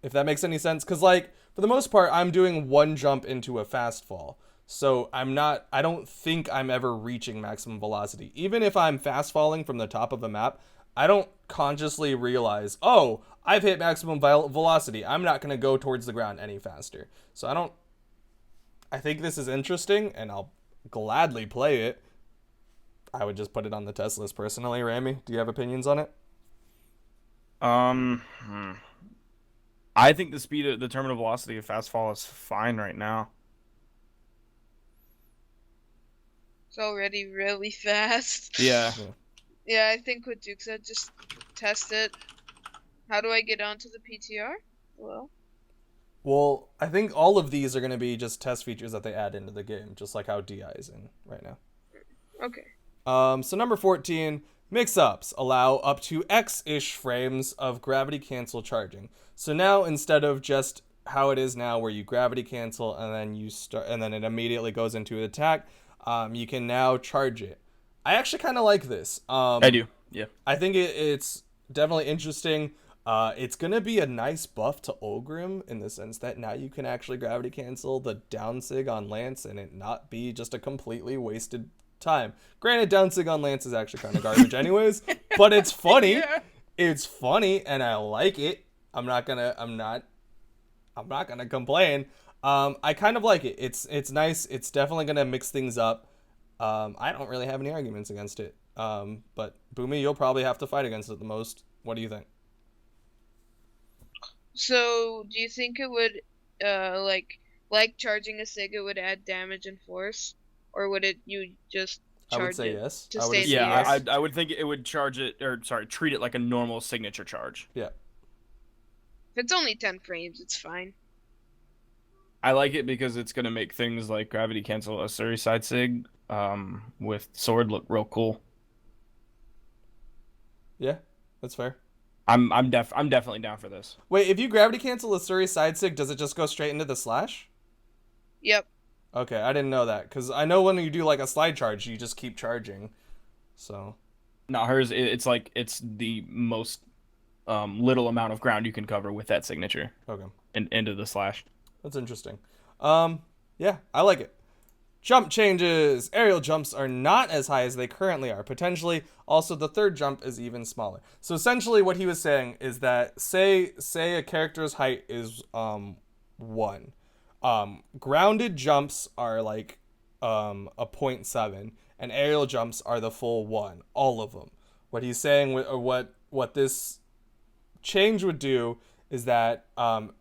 if that makes any sense. Because like for the most part, I'm doing one jump into a fast fall, so I don't think I'm ever reaching maximum velocity. Even if I'm fast falling from the top of a map, I don't consciously realize, oh, I've hit maximum velocity. I'm not going to go towards the ground any faster. So I think this is interesting, and I'll gladly play it. I would just put it on the test list personally. Rami, do you have opinions on it? I think the terminal velocity of fast fall is fine right now. It's already really fast. Yeah. Yeah, I think what Duke said, just test it. How do I get onto the PTR? Well, Well, I think all of these are going to be just test features that they add into the game, just like how DI is in right now. Okay. So number 14, mix-ups allow up to X-ish frames of gravity cancel charging. So now instead of just how it is now, where you gravity cancel and then you start, and then it immediately goes into an attack, you can now charge it. I actually kind of like this. I do. Yeah. I think it's definitely interesting. It's gonna be a nice buff to Ulgrim in the sense that now you can actually gravity cancel the down sig on Lance and it not be just a completely wasted time. Granted, down sig on Lance is actually kind of garbage anyways, but it's funny. Yeah. It's funny and I like it. I'm not gonna complain. I kind of like it. It's nice. It's definitely gonna mix things up. I don't really have any arguments against it. But Boomie, you'll probably have to fight against it the most. What do you think? So, do you think it would, like charging a sig, it would add damage and force, or would it you just I would charge say it yes. to I would stay in say the Yeah, air? yes. I would think it would charge it, or sorry, treat it like a normal signature charge. Yeah. If it's only 10 frames, it's fine. I like it because it's gonna make things like gravity cancel a Suri side sig with sword look real cool. Yeah, that's fair. I'm definitely down for this. Wait, if you gravity cancel a Suri side sig, does it just go straight into the slash? Yep. Okay, I didn't know that because I know when you do like a slide charge, you just keep charging. So Not hers. It's like it's the most little amount of ground you can cover with that signature okay, and into the slash. that's interesting. Yeah, I like it. Jump changes. Aerial jumps are not as high as they currently are. Potentially, also the third jump is even smaller. So essentially, what he was saying is that say a character's height is 1. Grounded jumps are like a point 0.7, and aerial jumps are the full 1, all of them. What he's saying, or what this change would do, is that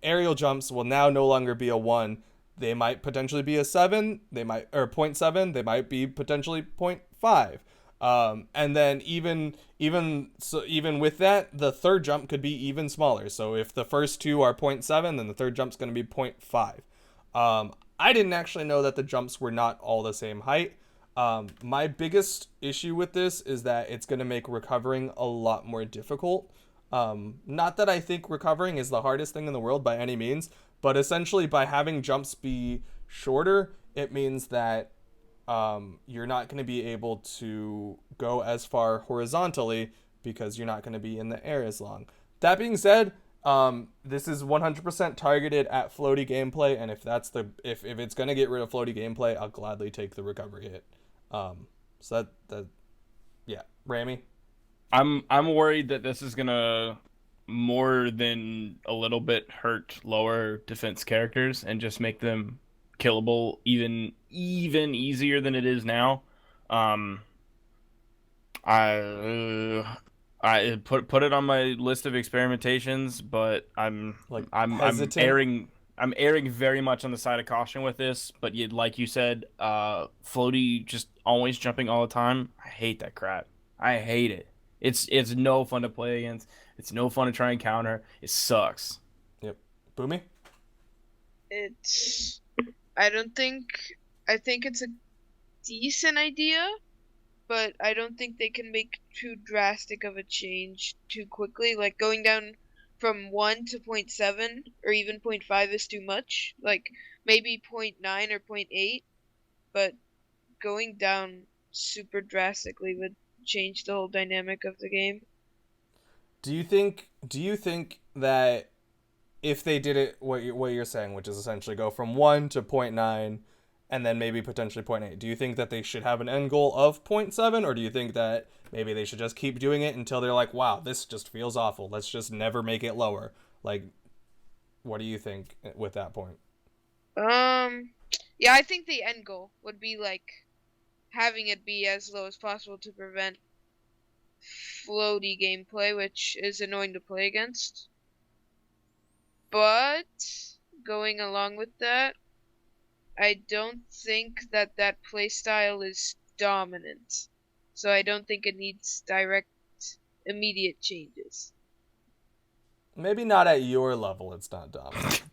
aerial jumps will now no longer be a 1. They might potentially be a 7. They might, or 0.7. They might be potentially 0.5. And then even with that, the third jump could be even smaller. So if the first two are 0.7, then the third jump's going to be 0.5. I didn't actually know that the jumps were not all the same height. My biggest issue with this is that it's going to make recovering a lot more difficult. Not that I think recovering is the hardest thing in the world by any means, but essentially by having jumps be shorter, it means that you're not going to be able to go as far horizontally because you're not going to be in the air as long. That being said, this is 100% targeted at floaty gameplay, and if it's going to get rid of floaty gameplay, I'll gladly take the recovery hit. So that yeah, Rami. I'm worried that this is gonna more than a little bit hurt lower defense characters and just make them killable even easier than it is now. Um, I put it on my list of experimentations, but Like I'm hesitant. I'm erring very much on the side of caution with this. But like you said, floaty just always jumping all the time. I hate that crap. I hate it. It's no fun to play against. It's no fun to try and counter. It sucks. Yep. Boomy? It's. I don't think. I think it's a decent idea, but I don't think they can make too drastic of a change too quickly. Like going down from 1 to 0.7 or even 0.5 is too much. Like maybe 0.9 or 0.8, but going down super drastically would change the whole dynamic of the game. Do you think that if they did it what you're saying, which is essentially go from 1 to 0.9 and then maybe potentially 0.8, do you think that they should have an end goal of 0.7, or do you think that maybe they should just keep doing it until they're like, wow, this just feels awful, let's just never make it lower? Like, what do you think with that point? Yeah, I think the end goal would be like having it be as low as possible to prevent floaty gameplay, which is annoying to play against. But going along with that, I don't think that playstyle is dominant. So I don't think it needs direct, immediate changes. Maybe not at your level, it's not dominant.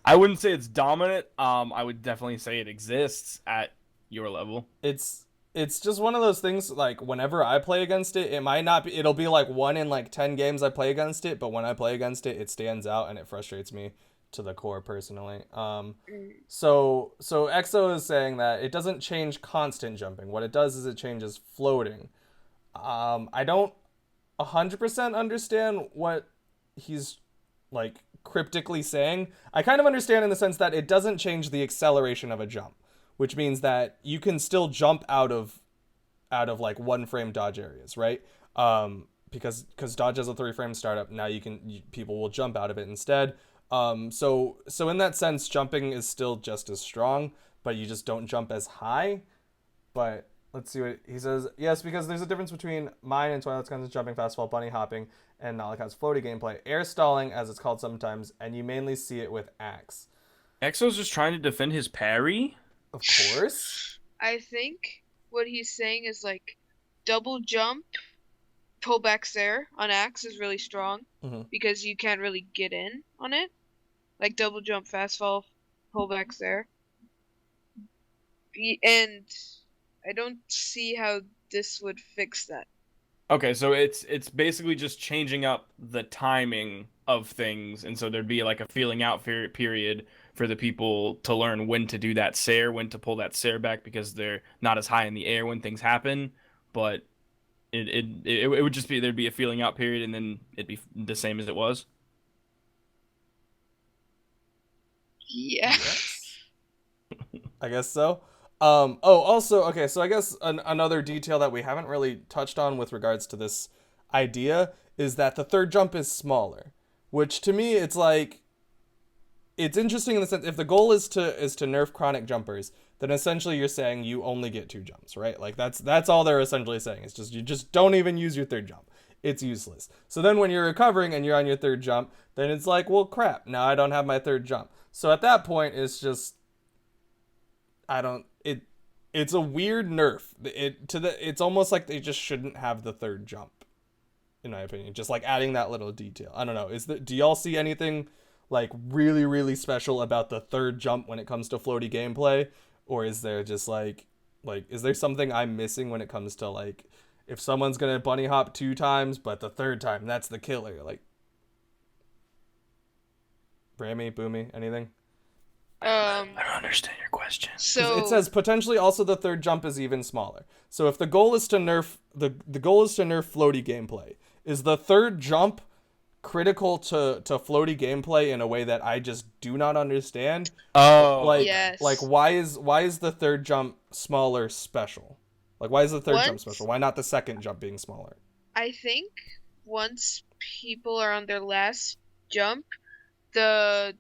I wouldn't say it's dominant. I would definitely say it exists at your level. It's just one of those things, like, whenever I play against it, it might not be, it'll be like 1 in like 10 games I play against it, but when I play against it, it stands out and it frustrates me to the core personally. So EXO is saying that it doesn't change constant jumping. What it does is it changes floating. I don't 100% understand what he's like cryptically saying. I kind of understand in the sense that it doesn't change the acceleration of a jump, which means that you can still jump out of like 1 frame dodge areas, right? Because dodge has a 3 frame startup. Now people will jump out of it instead. So in that sense, jumping is still just as strong, but you just don't jump as high. But let's see what he says. Yes, because there's a difference between mine and Twilight's kinds of jumping fast while bunny hopping and Nalakat's floaty gameplay. Air stalling, as it's called sometimes, and you mainly see it with Axe. Exo's just trying to defend his parry. Of course. I think what he's saying is like double jump, pullbacks there on Axe is really strong because you can't really get in on it. Like double jump, fast fall, pullbacks there. And I don't see how this would fix that. Okay, so it's basically just changing up the timing of things, and so there'd be like a feeling out period for the people to learn when to do that sair, when to pull that sair back because they're not as high in the air when things happen. But it would just be there'd be a feeling out period, and then it'd be the same as it was. Yeah. Yes. I guess so. Also, okay, so I guess another detail that we haven't really touched on with regards to this idea is that the third jump is smaller, which to me it's like it's interesting in the sense if the goal is to nerf chronic jumpers, then essentially you're saying you only get 2 jumps, right? Like that's all they're essentially saying. It's just you just don't even use your third jump. It's useless. So then when you're recovering and you're on your third jump, then it's like, well, crap, now I don't have my third jump. So at that point, it's just it's a weird nerf. It's almost like they just shouldn't have the third jump, in my opinion. Just like adding that little detail. I don't know. Do y'all see anything like really, really special about the third jump when it comes to floaty gameplay? Or is there just like is there something I'm missing when it comes to like if someone's gonna bunny hop 2 times, but the third time that's the killer? Like Brammy, Boomie, anything? I don't understand your question. So it says potentially also the third jump is even smaller. So if the goal is to nerf the goal is to nerf floaty gameplay, is the third jump critical to floaty gameplay in a way that I just do not understand? Oh, yes. Like why is the third jump smaller special? Like why is the third jump special? Why not the second jump being smaller? I think once people are on their last jump, the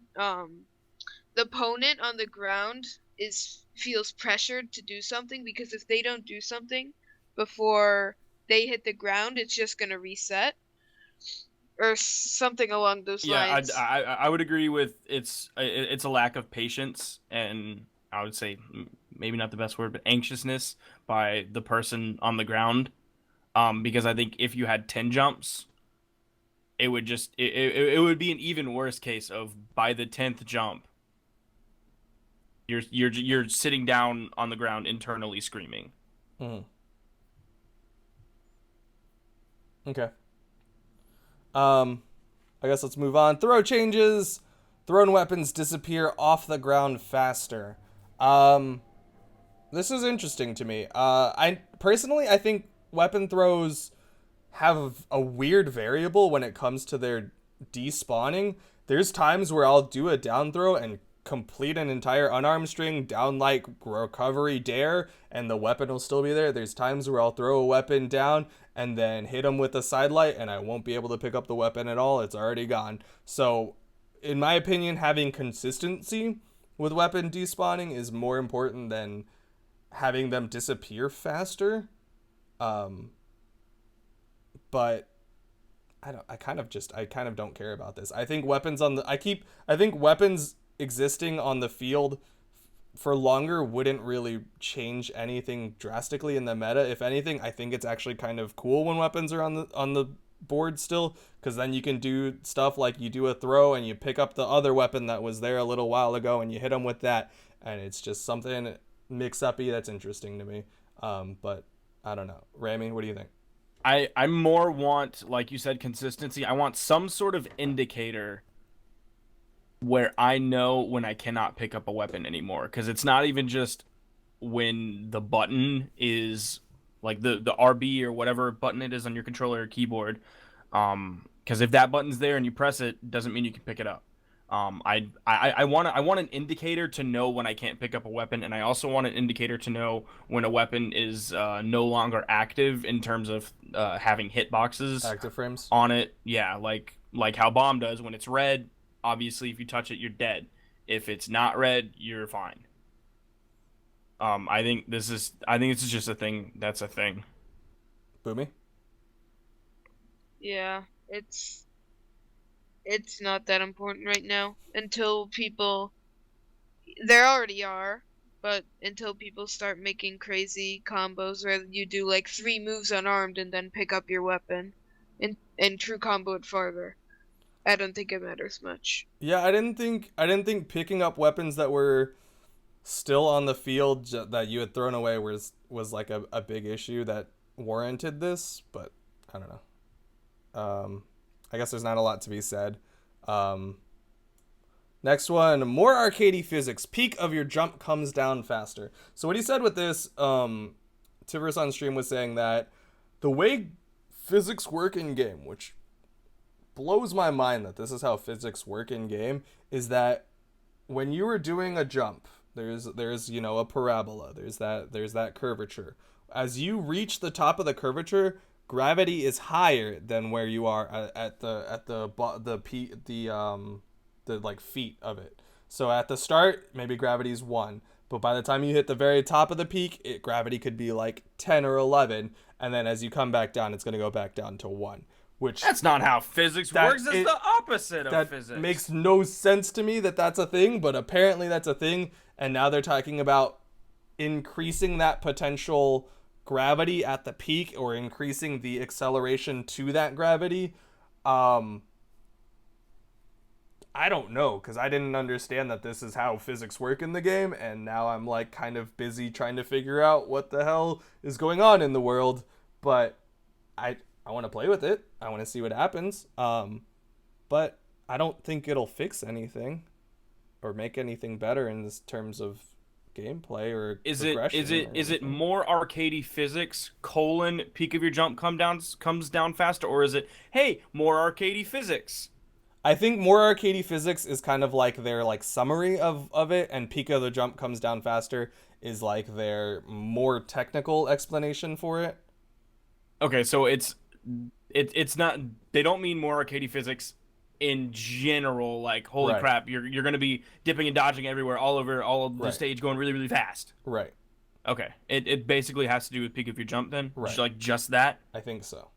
opponent on the ground feels pressured to do something because if they don't do something before they hit the ground, it's just gonna reset or something along those lines. Yeah, I would agree with it's a lack of patience, and I would say maybe not the best word, but anxiousness by the person on the ground. Because I think if you had 10 jumps, it would just it would be an even worse case of by the 10th jump you're sitting down on the ground internally screaming. Okay. I guess let's move on. Throw changes. Thrown weapons disappear off the ground faster. This is interesting to me. I think weapon throws have a weird variable when it comes to their despawning. There's times where I'll do a down throw and complete an entire unarmed string down like recovery dare and the weapon will still be there. There's times where I'll throw a weapon down and then hit them with a sidelight and I won't be able to pick up the weapon at all. It's already gone. So in my opinion, having consistency with weapon despawning is more important than having them disappear faster. But I kind of don't care about this. I think weapons existing on the field for longer wouldn't really change anything drastically in the meta. If anything, I think it's actually kind of cool when weapons are on the board still, because then you can do stuff like you do a throw and you pick up the other weapon that was there a little while ago and you hit them with that, and it's just something mix-uppy that's interesting to me. But I don't know. Rami, what do you think? I more want, like you said, consistency. I want some sort of indicator where I know when I cannot pick up a weapon anymore, because it's not even just when the button is like the RB or whatever button it is on your controller or keyboard. Because if that button's there and you press it, doesn't mean you can pick it up. I want an indicator to know when I can't pick up a weapon, and I also want an indicator to know when a weapon is no longer active in terms of having hitboxes Active frames on it. Yeah, like how bomb does. When it's red, obviously if you touch it, you're dead. If it's not red, you're fine. I think this is just a thing. That's a thing. Boomie? Yeah, it's not that important right now until people, there already are, but until people start making crazy combos where you do like 3 moves unarmed and then pick up your weapon and true combo it farther. I don't think it matters much. Yeah, I didn't think picking up weapons that were still on the field that you had thrown away was like a big issue that warranted this, but I don't know. I guess there's not a lot to be said. Next one, more arcadey physics. Peak of your jump comes down faster. So what he said with this, Tivers on stream was saying that the way physics work in game, which blows my mind that this is how physics work in game, is that when you are doing a jump, there's a parabola, there's that curvature. As you reach the top of the curvature, gravity is higher than where you are at the like feet of it. So at the start, maybe gravity is 1, but by the time you hit the very top of the peak, gravity could be like 10 or 11, and then as you come back down, it's going to go back down to 1. Which that's not how physics works. It's the opposite of physics. That makes no sense to me that that's a thing, but apparently that's a thing, and now they're talking about increasing that potential gravity at the peak or increasing the acceleration to that gravity. I don't know, because I didn't understand that this is how physics work in the game, and now I'm like kind of busy trying to figure out what the hell is going on in the world, but I want to play with it. I want to see what happens. But I don't think it'll fix anything or make anything better in this terms of gameplay or progression. Is it more arcadey physics peak of your jump comes down faster, or is it, hey, more arcadey physics? I think more arcadey physics is kind of like their like summary of it, and peak of the jump comes down faster is like their more technical explanation for it. Okay, so it's not, they don't mean more arcadey physics in general, like holy Right. crap, you're gonna be dipping and dodging everywhere, all of the Right. stage, going really, really fast. Right. Okay, it basically has to do with peak of your jump then, Right. like just that. I think so.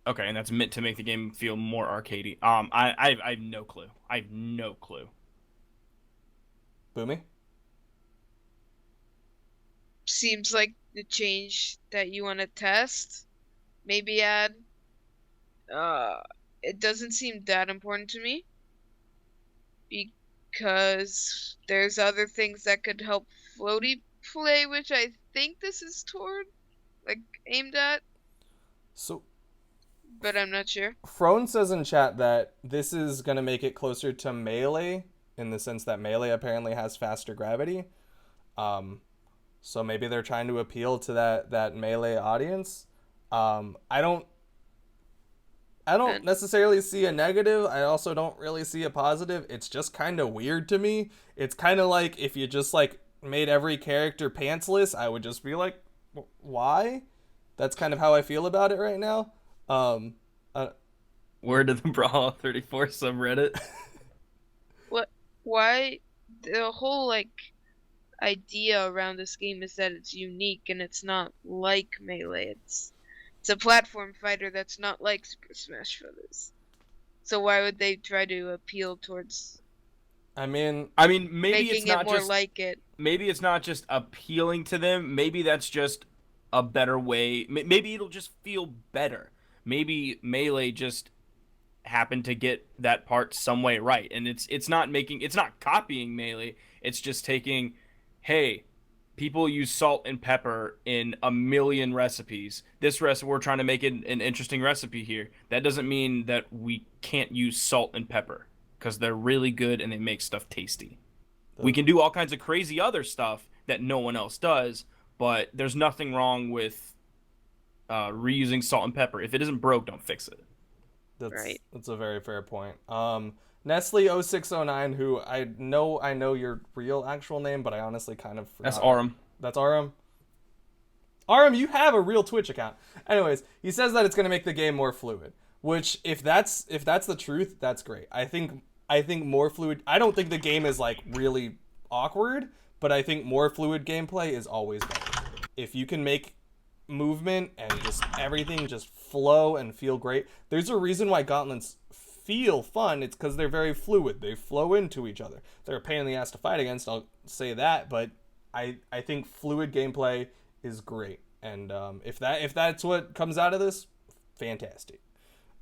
Okay, and that's meant to make the game feel more arcadey. I have no clue. I have no clue. Boomie? Seems like the change that you want to test. Maybe add. It doesn't seem that important to me because there's other things that could help floaty play, which I think this is toward, like, aimed at, So but I'm not sure. Frone says in chat that this is going to make it closer to Melee in the sense that Melee apparently has faster gravity. So maybe they're trying to appeal to that Melee audience. I don't necessarily see a negative. I also don't really see a positive. It's just kind of weird to me. It's kind of like if you just like made every character pantsless, I would just be like, why? That's kind of how I feel about it right now. Word of the Brawlhalla 34 subreddit. What? Why? The whole like idea around this game is that it's unique and it's not like Melee. It's a platform fighter that's not like Super Smash Bros. So why would they try to appeal towards I mean, maybe making it's not it more just like it? maybe it's not just appealing to them. Maybe that's just a better way. Maybe it'll just feel better. Maybe Melee just happened to get that part some way right, and it's not copying Melee. It's just taking, hey, people use salt and pepper in a million recipes. This recipe, we're trying to make it an interesting recipe here. That doesn't mean that we can't use salt and pepper because they're really good and they make stuff tasty. We can do all kinds of crazy other stuff that no one else does, but there's nothing wrong with reusing salt and pepper. If it isn't broke, don't fix it. That's a very fair point. Nestle0609, who I know your real actual name, but I honestly kind of forgot. That's Arum. That's Arum. Arum, you have a real Twitch account. Anyways, he says that it's going to make the game more fluid, which if that's the truth, that's great. I think more fluid. I don't think the game is like really awkward, but I think more fluid gameplay is always better. If you can make movement and just everything just flow and feel great. There's a reason why gauntlets feel fun. It's because they're very fluid. They flow into each other. They're a pain in the ass to fight against, I'll say that, but I think fluid gameplay is great. And if that's what comes out of this, fantastic.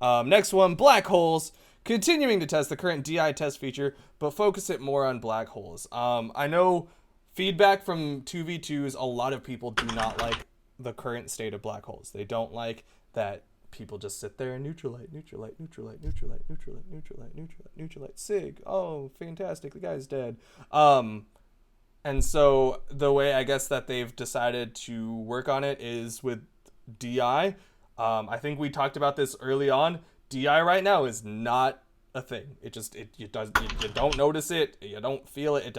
Next one, black holes. Continuing to test the current DI test feature, but focus it more on black holes. I know feedback from 2v2s, a lot of people do not like the current state of black holes. They don't like that people just sit there and neutralite, sig. Oh, fantastic, the guy's dead. And so the way I guess that they've decided to work on it is with DI. I think we talked about this early on. DI right now is not a thing. You don't notice it, you don't feel it,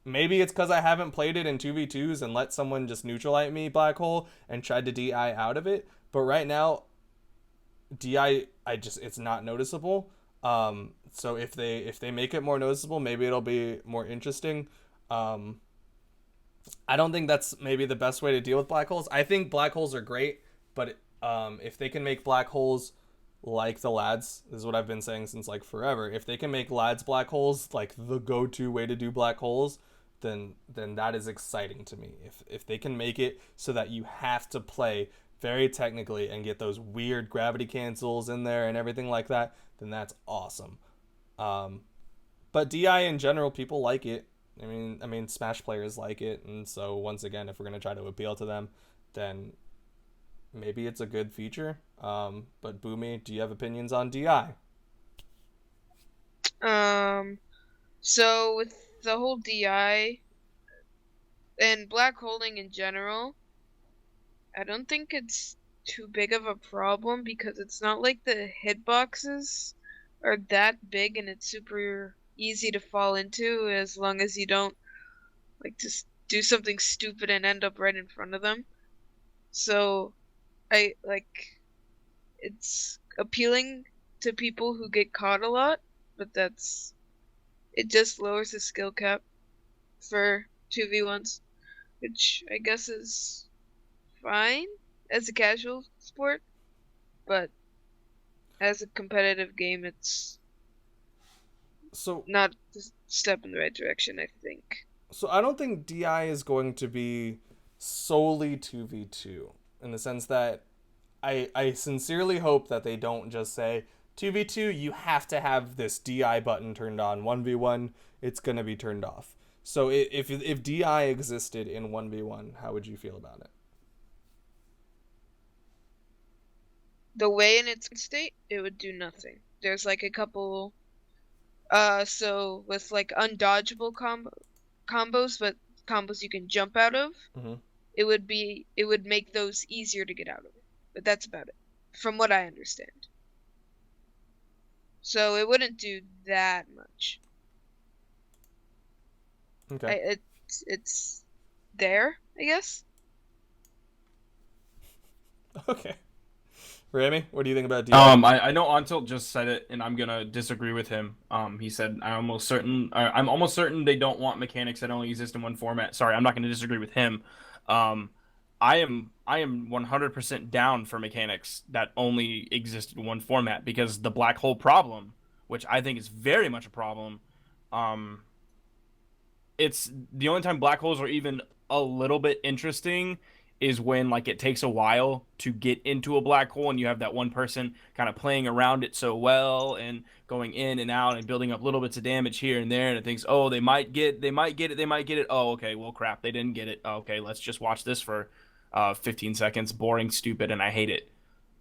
maybe it's because I haven't played it in 2v2s and let someone just neutralite me black hole and tried to DI out of it. But right now, DI, it's not noticeable. So if they make it more noticeable, maybe it'll be more interesting. I don't think that's maybe the best way to deal with black holes. I think black holes are great, but if they can make black holes like the lads, this is what I've been saying since like forever. If they can make lads black holes like the go-to way to do black holes, then that is exciting to me. If they can make it so that you have to play very technically and get those weird gravity cancels in there and everything like that, then that's awesome. But DI in general, people like it. I mean, Smash players like it, and so once again, if we're gonna try to appeal to them, then maybe it's a good feature. But Boomie, do you have opinions on DI? So with the whole DI and black holing in general, I don't think it's too big of a problem because it's not like the hitboxes are that big and it's super easy to fall into as long as you don't like just do something stupid and end up right in front of them. So it's appealing to people who get caught a lot, but it just lowers the skill cap for 2v1s, which I guess is fine as a casual sport, but as a competitive game, it's not a step in the right direction, I think. So I don't think DI is going to be solely 2v2 in the sense that I sincerely hope that they don't just say 2v2, you have to have this DI button turned on. 1v1, it's going to be turned off. So if DI existed in 1v1, how would you feel about it? The way in its state, it would do nothing. There's like a couple, so with like undodgeable combos, but combos you can jump out of, it would make those easier to get out of. But that's about it, from what I understand. So it wouldn't do that much. Okay. It's there, I guess. Okay. Rami, what do you think about DI? I know Antil just said it, and I'm gonna disagree with him. He said I'm almost certain they don't want mechanics that only exist in one format. Sorry, I'm not gonna disagree with him. I am 100% down for mechanics that only exist in one format because the black hole problem, which I think is very much a problem, it's the only time black holes are even a little bit interesting is when like it takes a while to get into a black hole and you have that one person kind of playing around it so well and going in and out and building up little bits of damage here and there and it thinks, oh, they might get it. Oh, okay, well crap, they didn't get it. Oh, okay, let's just watch this for 15 seconds. Boring, stupid, and I hate it.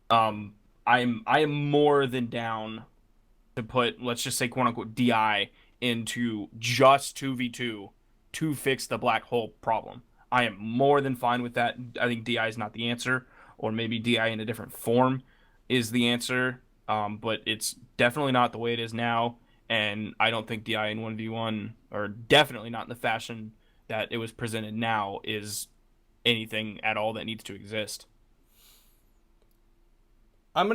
Um, I am more than down to put, let's just say, quote unquote, DI into just 2v2 to fix the black hole problem. I am more than fine with that. I think DI is not the answer, or maybe DI in a different form is the answer. But it's definitely not the way it is now. And I don't think DI in 1v1, or definitely not in the fashion that it was presented now, is anything at all that needs to exist. I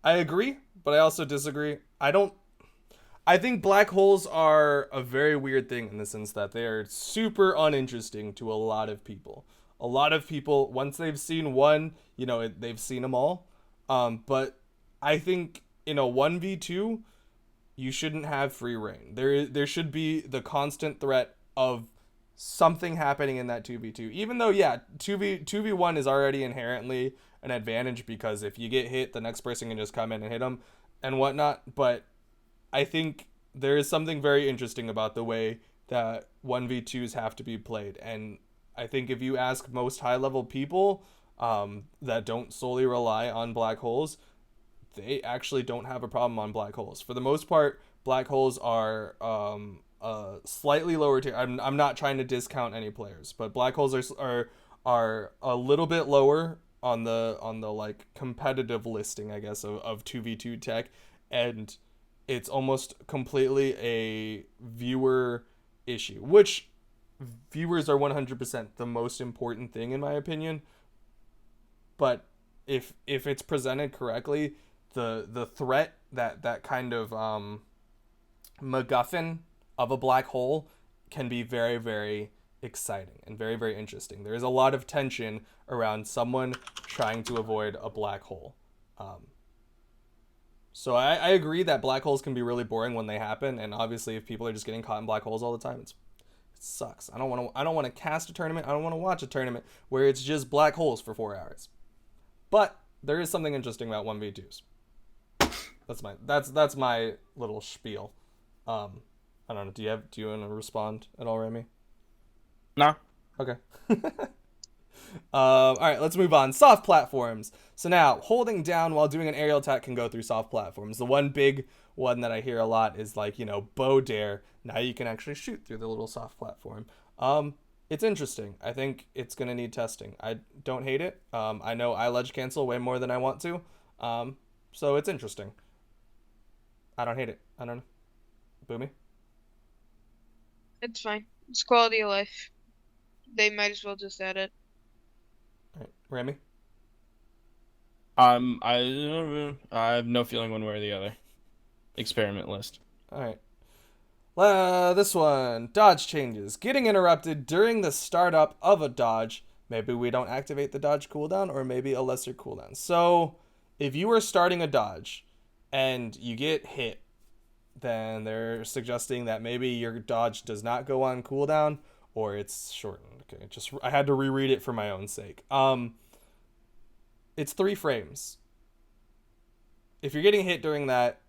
agree, but I also disagree. I think black holes are a very weird thing in the sense that they are super uninteresting to a lot of people. A lot of people, once they've seen one, they've seen them all. But I think in a 1v2, you shouldn't have free reign. There should be the constant threat of something happening in that 2v2. Even though, yeah, 2v1 is already inherently an advantage because if you get hit, the next person can just come in and hit them and whatnot. But I think there is something very interesting about the way that 1v2s have to be played. And I think if you ask most high level people that don't solely rely on black holes, they actually don't have a problem on black holes. For the most part, black holes are slightly lower tier. I'm not trying to discount any players, but black holes are a little bit lower on the like competitive listing, I guess, of 2v2 tech, and it's almost completely a viewer issue, which viewers are 100% the most important thing in my opinion. But if it's presented correctly, the threat that kind of MacGuffin of a black hole can be very, very exciting and very, very interesting. There is a lot of tension around someone trying to avoid a black hole. So I agree that black holes can be really boring when they happen, and obviously if people are just getting caught in black holes all the time, it sucks. I don't want to cast a tournament. I don't want to watch a tournament where it's just black holes for 4 hours. But there is something interesting about 1v2s. That's my little spiel. I don't know. Do you want to respond at all, Remy? No. Okay. All right, let's move on. Soft platforms. So now, holding down while doing an aerial attack can go through soft platforms. The one big one that I hear a lot is like, bow dare. Now you can actually shoot through the little soft platform. It's interesting. I think it's gonna need testing. I don't hate it. I know I ledge cancel way more than I want to. So it's interesting. I don't hate it. I don't know. Boomie? It's fine. It's quality of life. They might as well just add it. All right, Remy? I have no feeling one way or the other. Experiment list. All right. This one. Dodge changes. Getting interrupted during the startup of a dodge. Maybe we don't activate the dodge cooldown, or maybe a lesser cooldown. So, if you are starting a dodge and you get hit, then they're suggesting that maybe your dodge does not go on cooldown or it's shortened. Okay, I had to reread it for my own sake. It's 3 frames. If you're getting hit during that,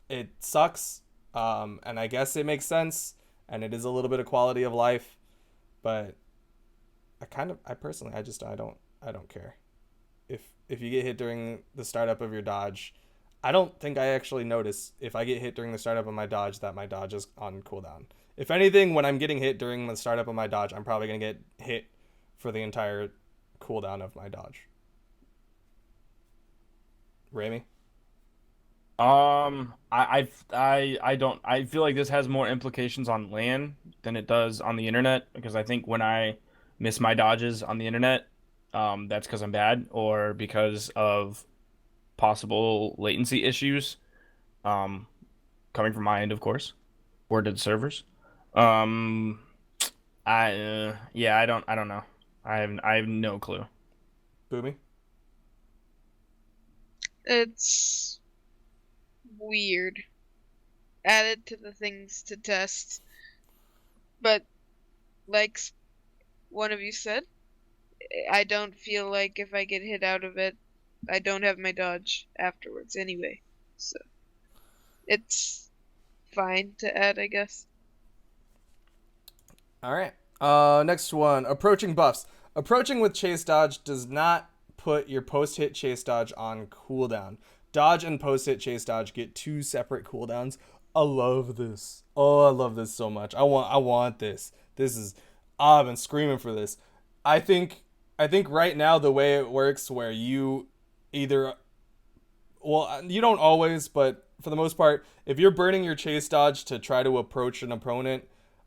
it sucks. And I guess it makes sense, and it is a little bit of quality of life, but I personally, I don't care. If you get hit during the startup of your dodge, I don't think I actually notice if I get hit during the startup of my dodge that my dodge is on cooldown. If anything, when I'm getting hit during the startup of my dodge, I'm probably going to get hit for the entire cooldown of my dodge. Ramy? I don't. I feel like this has more implications on LAN than it does on the internet because I think when I miss my dodges on the internet, that's because I'm bad or because of possible latency issues, um, coming from my end, of course, or to the servers. Um, yeah, I don't know. I have no clue. Boomy? It's weird. Added to the things to test. But like one of you said. I don't feel like if I get hit out of it, I don't have my dodge afterwards anyway. So it's fine to add, I guess. All right. Next one. Approaching buffs. Approaching with chase dodge does not put your post-hit chase dodge on cooldown. Dodge and post-hit chase dodge get 2 separate cooldowns. I love this. Oh, I love this so much. I want this. This is I've been screaming for this. I think right now the way it works where you either well, you don't always, but for the most part, if you're burning your chase dodge to try to approach an opponent,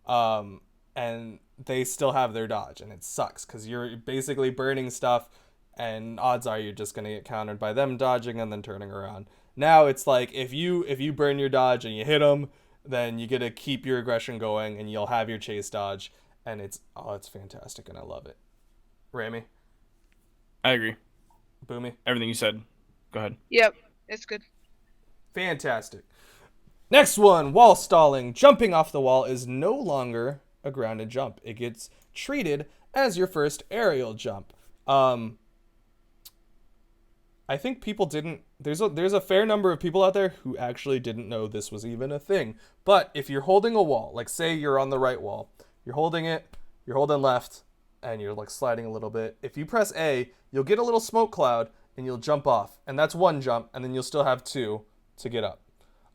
and they still have their dodge, and it sucks because you're basically burning stuff, and odds are you're just gonna get countered by them dodging and then turning around. Now it's like if you burn your dodge and you hit them, then you get to keep your aggression going, and you'll have your chase dodge, and it's fantastic, and I love it. Rami, I agree. Boomie, Everything you said. Go ahead. Yep, it's good. fantastic. Next one, wall stalling. Jumping off the wall is no longer a grounded jump. It gets treated as your first aerial jump. I think people didn't. There's a fair number of people out there who actually didn't know this was even a thing. But if you're holding a wall, like say you're on the right wall, you're holding it, you're holding left, and you're like sliding a little bit. If you press A, you'll get a little smoke cloud and you'll jump off, and that's one jump, and then you'll still have 2 to get up.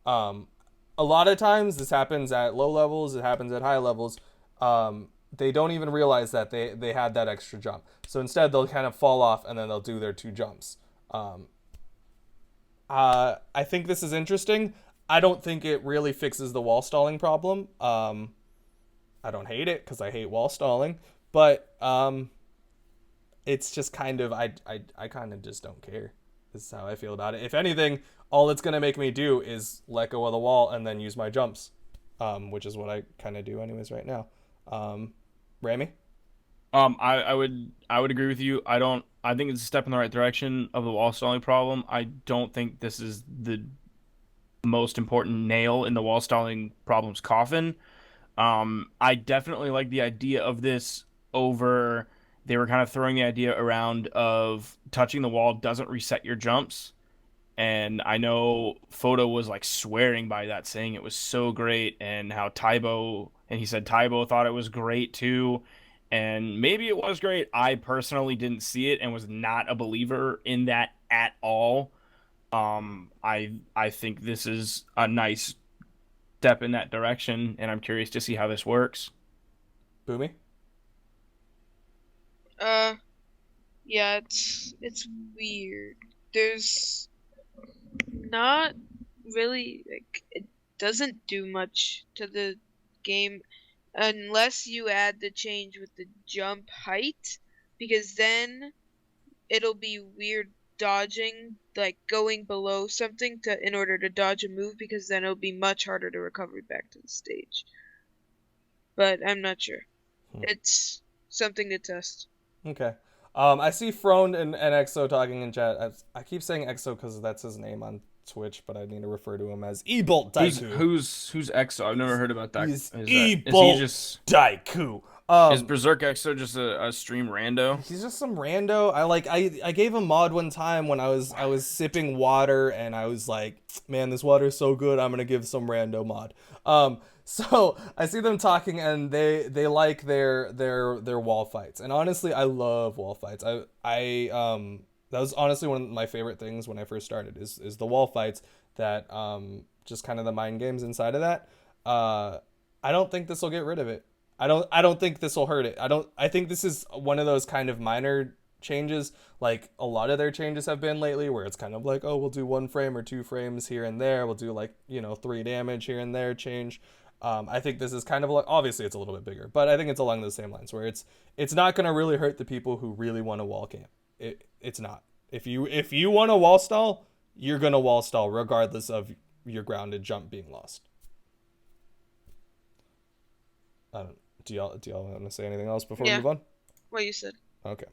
A lot of times this happens at low levels. It happens at high levels. They don't even realize that they had that extra jump. So instead, they'll kind of fall off, and then they'll do their 2 jumps. I think this is interesting. I don't think it really fixes the wall stalling problem. I don't hate it because I hate wall stalling, but it's just kind of I kind of just don't care. This is how I feel about it. If anything, all it's gonna make me do is let go of the wall and then use my jumps, which is what I kind of do anyways right now. Rami? I would agree with you. I think it's a step in the right direction of the wall stalling problem. I don't think this is the most important nail in the wall stalling problem's coffin. I definitely like the idea of this over. They were kind of throwing the idea around of touching the wall doesn't reset your jumps. And I know Photo was like swearing by that, saying it was so great, and how he said Tybo thought it was great too. And maybe it was great. I personally didn't see it and was not a believer in that at all. I think this is a nice step in that direction, and I'm curious to see how this works. Boomy? Yeah, it's weird. There's not really like it doesn't do much to the game unless you add the change with the jump height, because then it'll be weird dodging, like going below something in order to dodge a move, because then it'll be much harder to recover back to the stage. But I'm not sure. It's something to test. Okay. I see Froned and Exo talking in chat. I keep saying Exo because that's his name on Twitch, but I need to refer to him as Ebolt Daiku. Who's Exo? I've never heard about that. He's Ebolt Daiku. Is Berserk Exo just a stream rando? He's just some rando. I gave him mod one time when I was sipping water, and I was like, man, this water is so good, I'm gonna give some rando mod. So I see them talking, and they like their wall fights, and honestly, I love wall fights. I that was honestly one of my favorite things when I first started is the wall fights, that just kind of the mind games inside of that. I don't think this will get rid of it. I don't think this will hurt it. I think this is one of those kind of minor changes, like a lot of their changes have been lately, where it's kind of like, oh, we'll do 1 frame or 2 frames here and there. We'll do 3 damage here and there change. I think this is kind of like, obviously it's a little bit bigger, but I think it's along those same lines where it's not going to really hurt the people who really want to wall camp. It's not. If you want to wall stall, you're going to wall stall regardless of your grounded jump being lost. Do y'all want to say anything else before we move on? What you said. Okay.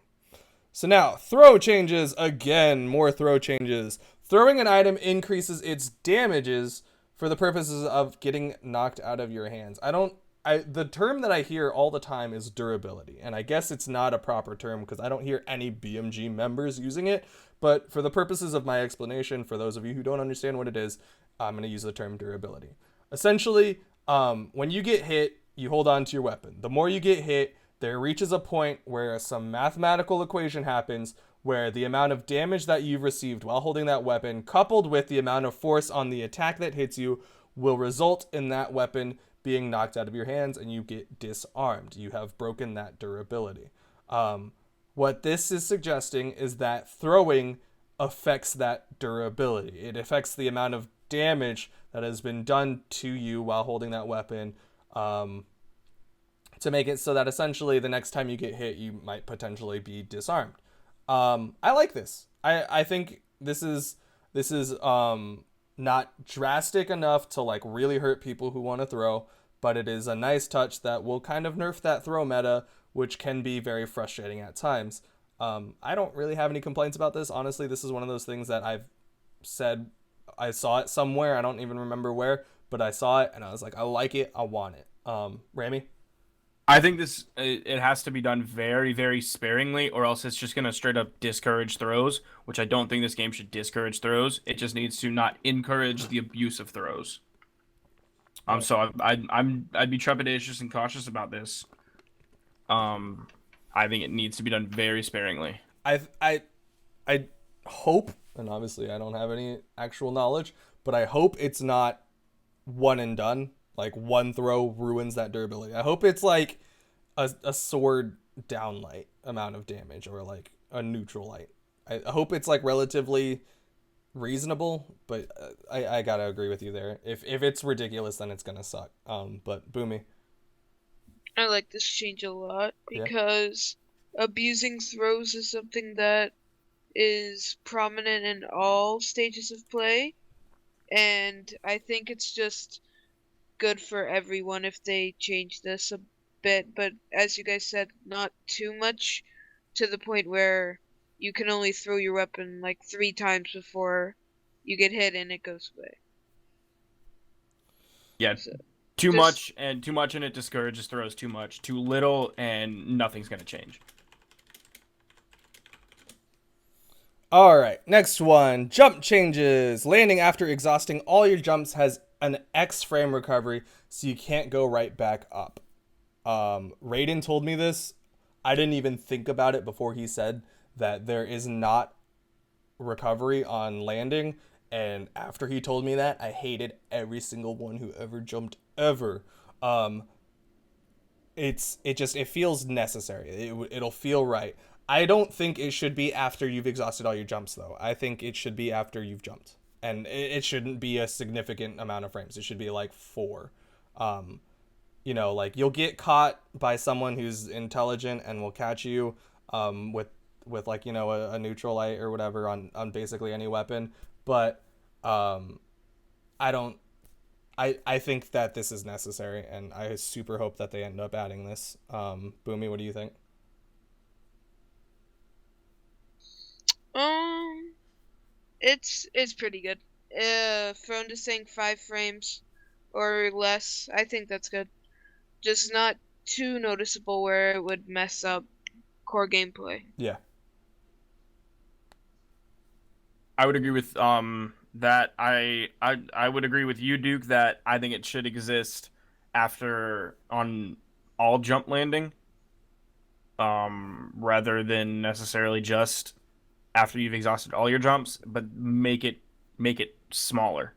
So now, throw changes again. More throw changes. Throwing an item increases its damages for the purposes of getting knocked out of your hands. I don't the term that I hear all the time is durability, and I guess it's not a proper term because I don't hear any BMG members using it. But for the purposes of my explanation, for those of you who don't understand what it is, I'm going to use the term durability. Essentially, when you get hit, you hold on to your weapon. The more you get hit, there reaches a point where some mathematical equation happens where the amount of damage that you've received while holding that weapon, coupled with the amount of force on the attack that hits you, will result in that weapon being knocked out of your hands and you get disarmed. You have broken that durability. What this is suggesting is that throwing affects that durability. It affects the amount of damage that has been done to you while holding that weapon, to make it so that essentially the next time you get hit, you might potentially be disarmed. I like this. I think this is not drastic enough to like really hurt people who want to throw, but it is a nice touch that will kind of nerf that throw meta, which can be very frustrating at times. I don't really have any complaints about this. Honestly, this is one of those things that I've said. I saw it somewhere. I don't even remember where, but I saw it and I was like, I like it. I want it. Rami? I think this it has to be done very, very sparingly, or else it's just gonna straight up discourage throws, which I don't think this game should discourage throws. It just needs to not encourage the abuse of throws. So I'd be trepidatious and cautious about this. I think it needs to be done very sparingly. I hope, and obviously I don't have any actual knowledge, but I hope it's not one and done. Like one throw ruins that durability. I hope it's like a sword downlight amount of damage or like a neutral light. I hope it's like relatively reasonable, but I gotta agree with you there. If it's ridiculous, then it's gonna suck. But Boomie. I like this change a lot Yeah. because abusing throws is something that is prominent in all stages of play, and I think it's just good for everyone if they change this a bit, but as you guys said, not too much to the point where you can only throw your weapon like 3 times before you get hit and it goes away. Yeah, So, too just much and it discourages throws too much. Too little and nothing's gonna change. All right, next one. Jump changes. Landing after exhausting all your jumps has an X frame recovery, so you can't go right back up. Raiden told me this. I didn't even think about it before he said that there is not recovery on landing. And after he told me that, I hated every single one who ever jumped ever. It feels necessary. It'll feel right. I don't think it should be after you've exhausted all your jumps though. I think it should be after you've jumped. And it shouldn't be a significant amount of frames. It should be like 4. Like you'll get caught by someone who's intelligent and will catch you with like, a neutral light or whatever on basically any weapon. But I don't I think that this is necessary, and I super hope that they end up adding this. Boomy, what do you think? it's pretty good. Phone to saying 5 frames or less, I think that's good. Just not too noticeable where it would mess up core gameplay. Yeah. I would agree with that. I would agree with you, Duke, that I think it should exist after on all jump landing, rather than necessarily just after you've exhausted all your jumps, but make it smaller.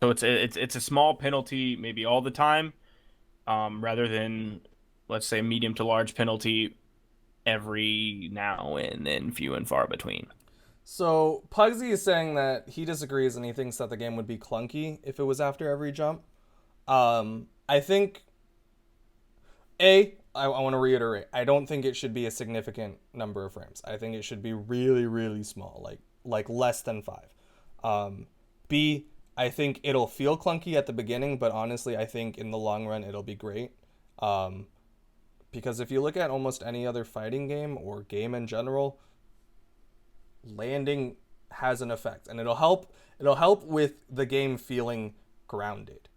So it's a small penalty maybe all the time, rather than, let's say, medium to large penalty every now and then, few and far between. So Pugsy is saying that he disagrees and he thinks that the game would be clunky if it was after every jump. I think I want to reiterate, I don't think it should be a significant number of frames. I think it should be really, really small, like less than 5. B, I think it'll feel clunky at the beginning, but honestly, I think in the long run it'll be great. Because if you look at almost any other fighting game or game in general, landing has an effect, and it'll help with the game feeling grounded.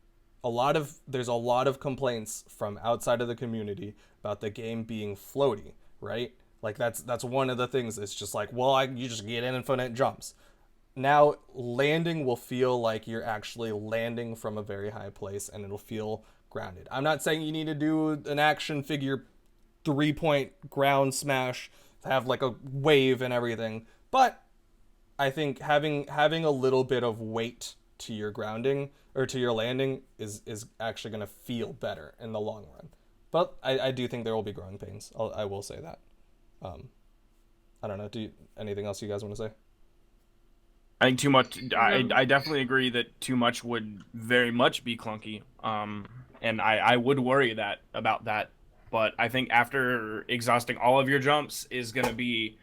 there's a lot of complaints from outside of the community about the game being floaty, right? Like that's one of the things. It's just like, well, you just get infinite jumps. Now landing will feel like you're actually landing from a very high place, and it'll feel grounded. I'm not saying you need to do an action figure 3-point ground smash, have like a wave and everything, but I think having a little bit of weight to your grounding or to your landing is actually going to feel better in the long run. But I do think there will be growing pains. I will say that. I don't know. Anything else you guys want to say? I think too much. I definitely agree that too much would very much be clunky. And I would worry about that. But I think after exhausting all of your jumps is gonna be.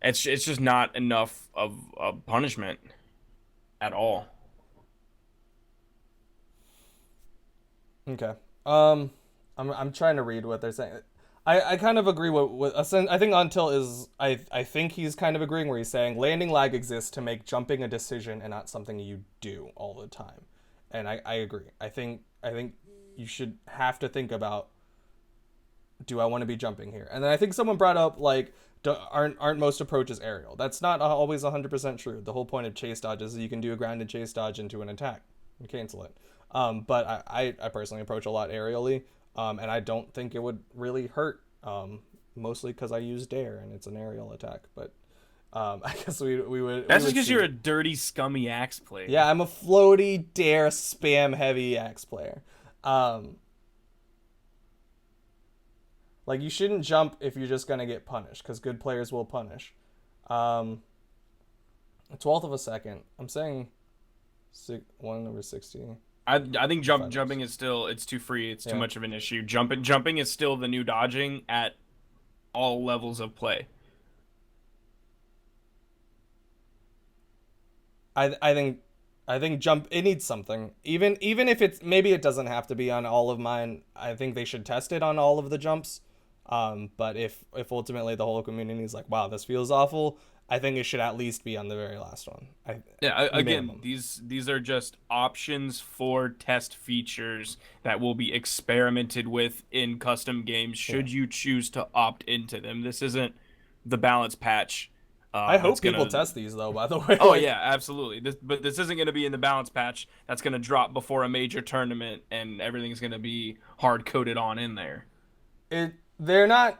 It's just not enough of a punishment at all. Okay. I'm trying to read what they're saying. I kind of agree with I think Until is I think he's kind of agreeing where he's saying landing lag exists to make jumping a decision and not something you do all the time. And I agree. I think you should have to think about, do I want to be jumping here? And then I think someone brought up like aren't most approaches aerial. That's not always 100% true. The whole point of chase dodge is that you can do a grounded chase dodge into an attack and cancel it. But I personally approach a lot aerially. And I don't think it would really hurt, mostly because I use Dare and it's an aerial attack. But I guess we would. That's just because you're a dirty, scummy axe player. Yeah, I'm a floaty Dare spam heavy axe player. Like you shouldn't jump if you're just gonna get punished, because good players will punish. A 1/12 of a second. I'm saying 1/60. I think jumping is still, it's too free. It's too much of an issue. Jumping is still the new dodging at all levels of play. I think jump, it needs something. Even if it's, maybe it doesn't have to be on all of mine. I think they should test it on all of the jumps. But if ultimately the whole community is like, wow, this feels awful, I think it should at least be on the very last one. Again, these are just options for test features that will be experimented with in custom games should you choose to opt into them. This isn't the balance patch. I hope people test these though, by the way. Oh yeah, absolutely. But this isn't going to be in the balance patch that's going to drop before a major tournament and everything's going to be hard coded on in there. They're not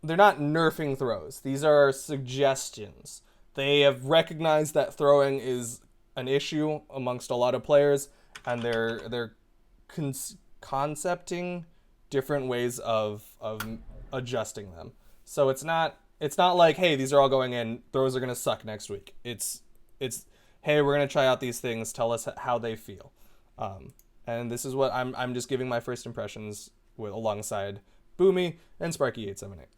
nerfing throws. These are suggestions. They have recognized that throwing is an issue amongst a lot of players, and they're concepting different ways of adjusting them. So it's not like, hey, these are all going in, throws are gonna suck next week. It's hey, we're gonna try out these things, tell us how they feel. And this is what I'm just giving my first impressions alongside Boomie and Sparky 878.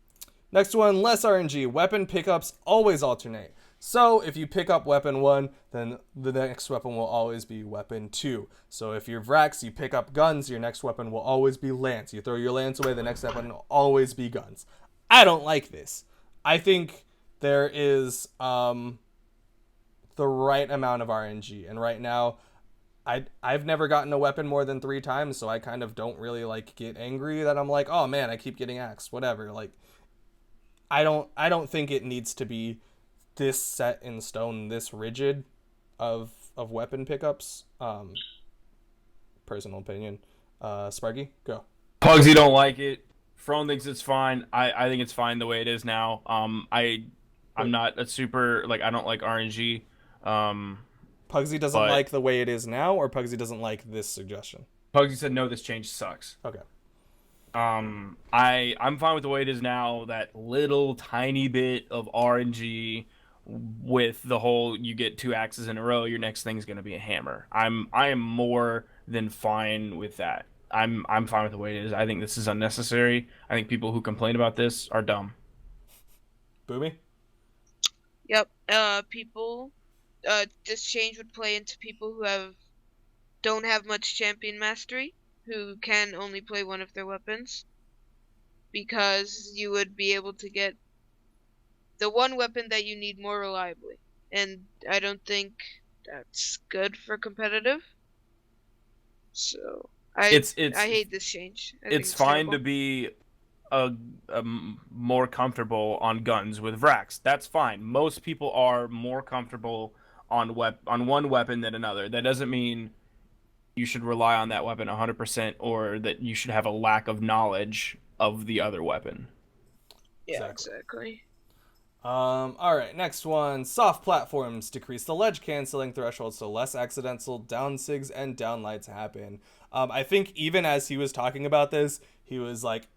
Next one, less RNG. Weapon pickups always alternate. So if you pick up weapon 1, then the next weapon will always be weapon 2. So if you're Vrax, you pick up guns, your next weapon will always be lance. You throw your lance away, the next weapon will always be guns. I don't like this. I think there is the right amount of RNG. And right now, I've never gotten a weapon more than 3 times, so I kind of don't really like get angry that I'm like, oh man, I keep getting axed, whatever. Like, I don't think it needs to be this set in stone, this rigid of weapon pickups. Personal opinion. Sparky, go. Pugsy don't like it. Frone thinks it's fine. I think it's fine the way it is now. I'm not a super, like, I don't like RNG. Pugsy doesn't like the way it is now, or Pugsy doesn't like this suggestion? Pugsy said no, this change sucks. Okay. I'm fine with the way it is now. That little tiny bit of RNG with the whole, you get 2 axes in a row, your next thing is going to be a hammer. I am more than fine with that. I'm fine with the way it is. I think this is unnecessary. I think people who complain about this are dumb. Boomie? Yep. This change would play into people who don't have much champion mastery, who can only play one of their weapons, because you would be able to get the one weapon that you need more reliably, and I don't think that's good for competitive. So It's I it's hate this change. I think it's it's fine terrible. to be more comfortable on guns with Vrax. That's fine. Most people are more comfortable on one weapon than another. That doesn't mean you should rely on that weapon 100% or that you should have a lack of knowledge of the other weapon. Yeah, Exactly. exactly. All right, next one. Soft platforms decrease the ledge canceling threshold so less accidental down sigs and downlights happen. I think even as he was talking about this, he was like,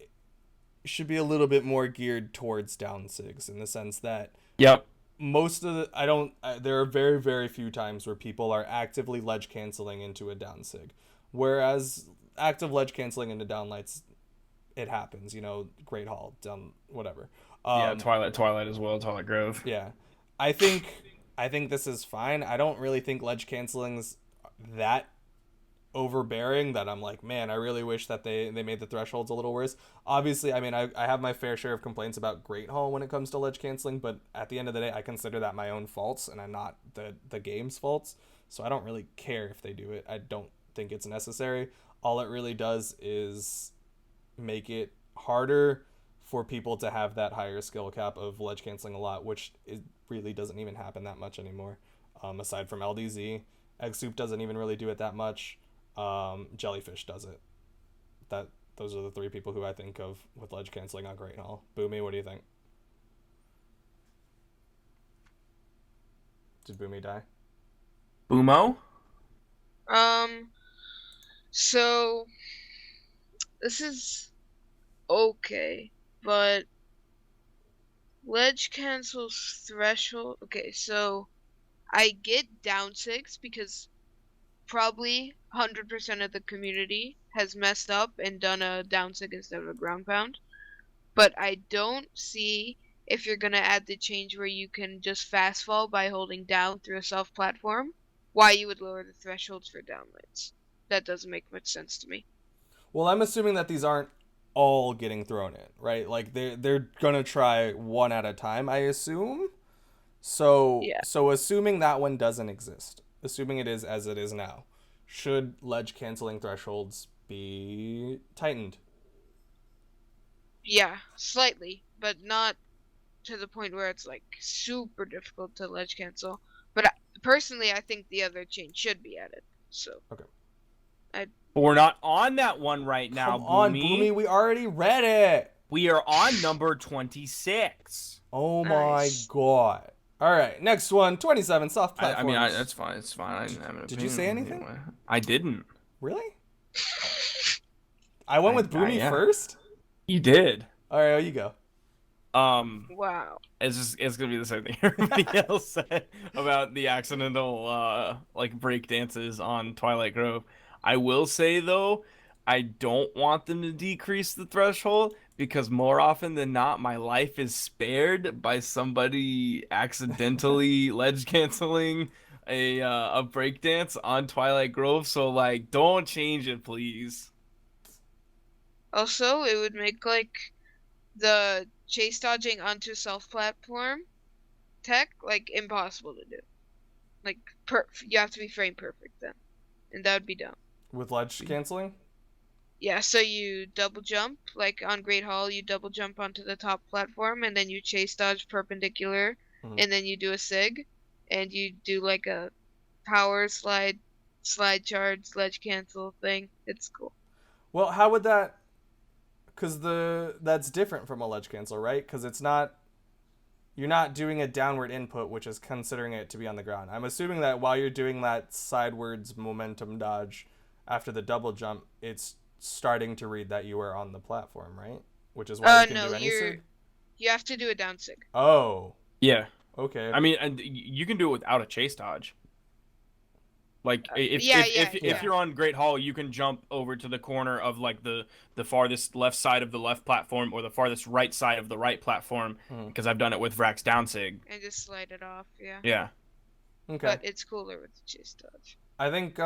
should be a little bit more geared towards down sigs in the sense that Yep. most of the I don't there are very very few times where people are actively ledge canceling into a down sig, whereas active ledge canceling into downlights, it happens, Great Hall down whatever. Yeah, um Twilight as well, Twilight Grove. yeah, i think I think this is fine. I don't really think ledge cancelling's that overbearing that I'm like, man, I really wish that they made the thresholds a little worse. Obviously, I mean, I have my fair share of complaints about Great Hall when it comes to ledge canceling, but at the end of the day, I consider that my own faults and I'm not the game's faults. So I don't really care if they do it. I don't think it's necessary. All it really does is make it harder for people to have that higher skill cap of ledge canceling a lot, which it really doesn't even happen that much anymore. Aside from LDZ, Egg Soup doesn't even really do it that much. Jellyfish does it. That Those are the three people who I think of with ledge canceling on Great Hall. Boomie, what do you think? Did Boomie die? Boomo? Um, so this is okay, but ledge cancels threshold. Okay, so I get down six because probably 100% of the community has messed up and done a down sig instead of a ground pound. But I don't see if you're gonna add the change where you can just fast fall by holding down through a self platform, why you would lower the thresholds for downlights. That doesn't make much sense to me. Well, I'm assuming that these aren't all getting thrown in, right? Like they're gonna try one at a time, I assume. So Yeah. so assuming that one doesn't exist, assuming it is as it is now, should ledge canceling thresholds be tightened? Yeah, slightly, but not to the point where it's like super difficult to ledge cancel. But personally, I think the other change should be added. So Okay. I But we're not on that one right now, Come on, Boomy. Boomy, we already read it. We are on number 26. Oh my nice. god. All right, next one, 27 soft platforms. That's fine. It's fine. I didn't have an Did you opinion say anything? anyway. I didn't. Really? I went with Boomy yeah. first? You did. All right, you go. Wow. It's gonna be the same thing everybody else said about the accidental like break dances on Twilight Grove. I will say though, I don't want them to decrease the threshold because more often than not, my life is spared by somebody accidentally ledge canceling a break dance on Twilight Grove. So like, don't change it, please. Also, it would make like the chase dodging onto self platform tech like impossible to do. Like you have to be frame perfect then, and that would be dumb. With ledge canceling? Yeah, so you double jump like on Great Hall, you double jump onto the top platform, and then you chase dodge perpendicular, Mhm. and then you do a sig, and you do like a power slide, slide charge, ledge cancel thing. It's cool. Well, how would that? Because that's different from a ledge cancel, right? Because you're not doing a downward input, which is considering it to be on the ground. I'm assuming that while you're doing that sidewards momentum dodge after the double jump, it's starting to read that you are on the platform, right? Which is why you can No, do any sig. you have to do a down sig. Oh, Yeah. okay. I mean, and you can do it without a chase dodge. Like Yeah. if you're on Great Hall, you can jump over to the corner of like the farthest left side of the left platform or the farthest right side of the right platform because I've done it with Vrax Downsig. And just slide it off, yeah. Yeah. Okay. But it's cooler with the chase dodge. I think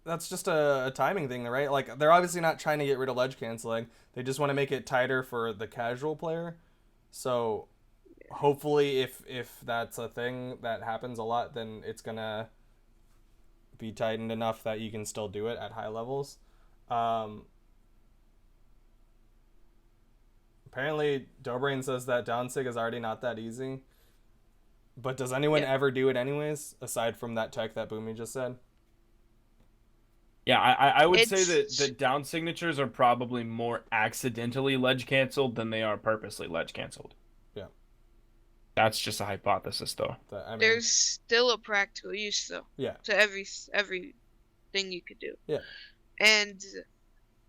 that's just a timing thing, right? Like they're obviously not trying to get rid of ledge canceling. They just want to make it tighter for the casual player. So hopefully if that's a thing that happens a lot, then it's gonna be tightened enough that you can still do it at high levels. Um, Apparently, Dobrain says that downsig is already not that easy. But does anyone Yeah. ever do it anyways, aside from that tech that Boomie just said? Yeah, I would say that It's down signatures are probably more accidentally ledge canceled than they are purposely ledge canceled. Yeah. That's just a hypothesis, though. I mean, there's still a practical use though yeah. to everything you could do. Yeah. And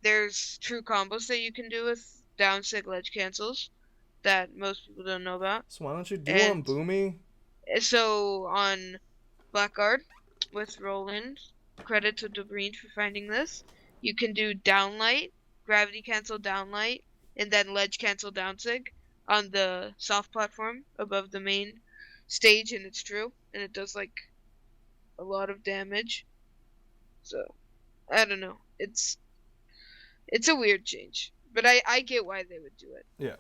there's true combos that you can do with down sig ledge cancels that most people don't know about. So why don't you do them, And Boomie? so on Blackguard with Roland, credit to Dobreen for finding this. You can do downlight, gravity cancel downlight, and then ledge cancel downsig on the soft platform above the main stage, and it's true, and it does like a lot of damage. So I don't know. It's a weird change, but I get why they would do it. Yeah.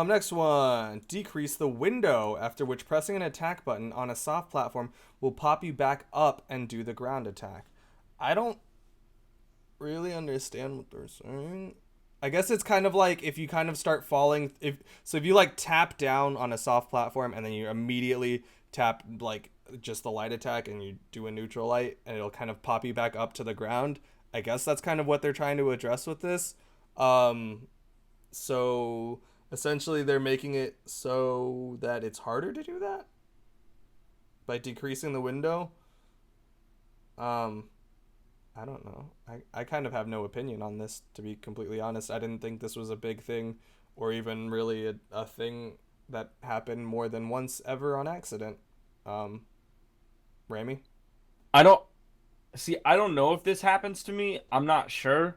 Next one. Decrease the window after which pressing an attack button on a soft platform will pop you back up and do the ground attack. I don't really understand what they're saying. I guess it's kind of like if you kind of start falling, if you like tap down on a soft platform and then you immediately tap like just the light attack and you do a neutral light and it'll kind of pop you back up to the ground. I guess that's kind of what they're trying to address with this. So essentially they're making it so that it's harder to do that by decreasing the window. Um, I don't know. I kind of have no opinion on this, to be completely honest. I didn't think this was a big thing or even really a thing that happened more than once ever on accident. Rami? I don't I don't know if this happens to me. I'm not sure.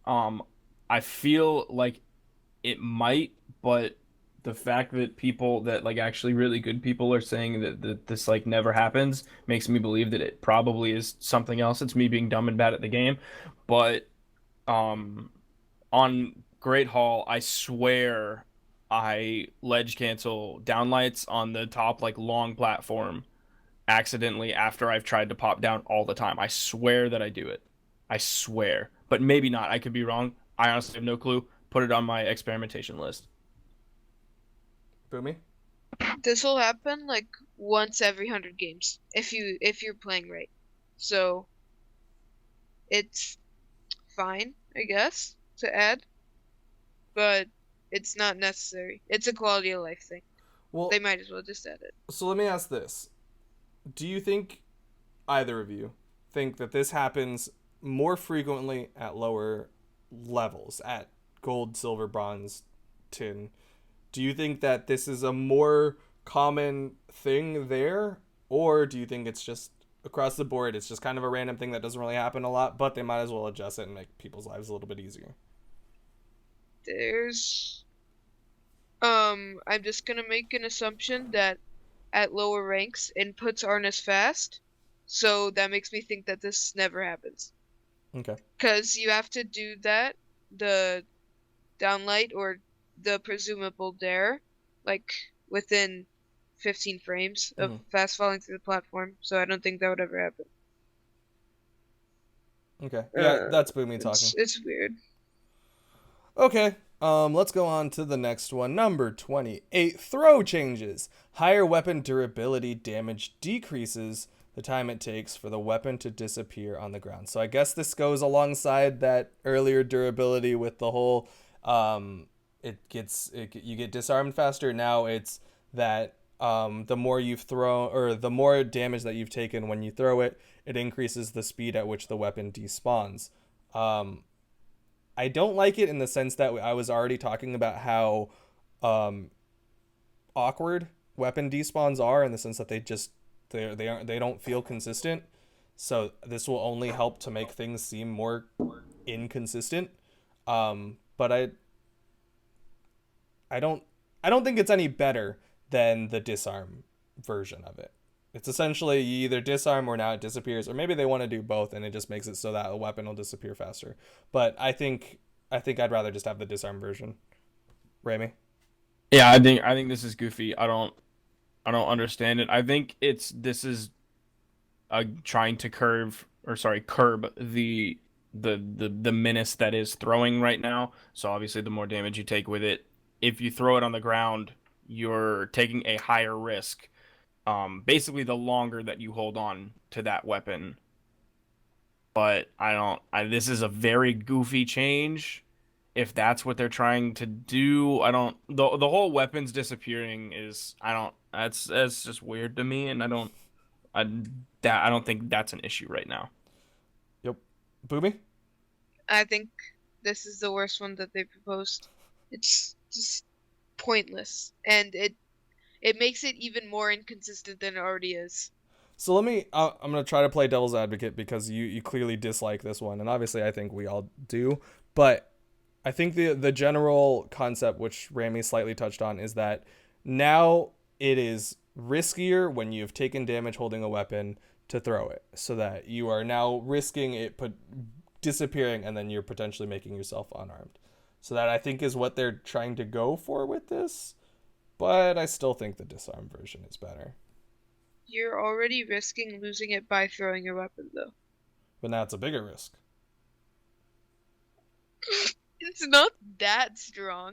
I feel like it might, but the fact that people that like actually really good people are saying that this like never happens makes me believe that it probably is something else. It's me being dumb and bad at the game. But um on Great Hall, I swear I ledge cancel downlights on the top like long platform accidentally after I've tried to pop down all the time. I swear that I do it. I swear. But maybe not. I could be wrong. I honestly have no clue. Put it on my experimentation list. Boomy? This will happen like once every 100 games if you're playing right. So it's fine, I guess, to add, but it's not necessary. It's a quality of life thing. Well, They might as well just add it. so let me ask this. Do you think either of you think that this happens more frequently at lower levels, at gold, silver, bronze, tin? Do you think that this is a more common thing there, or do you think it's just across the board, it's just kind of a random thing that doesn't really happen a lot, but they might as well adjust it and make people's lives a little bit easier? There's I'm just gonna make an assumption that at lower ranks inputs aren't as fast, so that makes me think that this never happens. Okay. Because you have to do that, the downlight or the presumable dare, like within 15 frames of fast falling through the platform. So I don't think that would ever happen. Okay. Yeah, that's Boomy talking. It's weird. Okay. Let's go on to the next one. Number 28. Throw changes. Higher weapon durability damage decreases the time it takes for the weapon to disappear on the ground. So I guess this goes alongside that earlier durability with the whole you get disarmed faster. Now it's that the more you've thrown, or the more damage that you've taken when you throw it, it increases the speed at which the weapon despawns. I don't like it in the sense that I was already talking about how awkward weapon despawns are, in the sense that they don't feel consistent. So this will only help to make things seem more inconsistent. But I don't think it's any better than the disarm version of it. It's essentially you either disarm or now it disappears, or maybe they want to do both and it just makes it so that a weapon will disappear faster. But I think I'd rather just have the disarm version. Rami? Yeah, I think this is goofy. I don't understand it. I think this is trying to curb the menace that is throwing right now. So obviously, the more damage you take with it, if you throw it on the ground, you're taking a higher risk. Basically, the longer that you hold on to that weapon. But I don't. This is a very goofy change. If that's what they're trying to do, I don't. The whole weapons disappearing is I don't. That's just weird to me, and I I don't think that's an issue right now. Yep. Boomy? I think this is the worst one that they proposed. It's just pointless, and it makes it even more inconsistent than it already is. So let me. I'm gonna try to play devil's advocate because you clearly dislike this one, and obviously I think we all do. But I think the general concept, which Rami slightly touched on, is that now it is riskier when you've taken damage holding a weapon to throw it, so that you are now risking it disappearing, and then you're potentially making yourself unarmed. So that I think is what they're trying to go for with this. But I still think the disarm version is better. You're already risking losing it by throwing your weapon, though. But now it's a bigger risk. It's not that strong.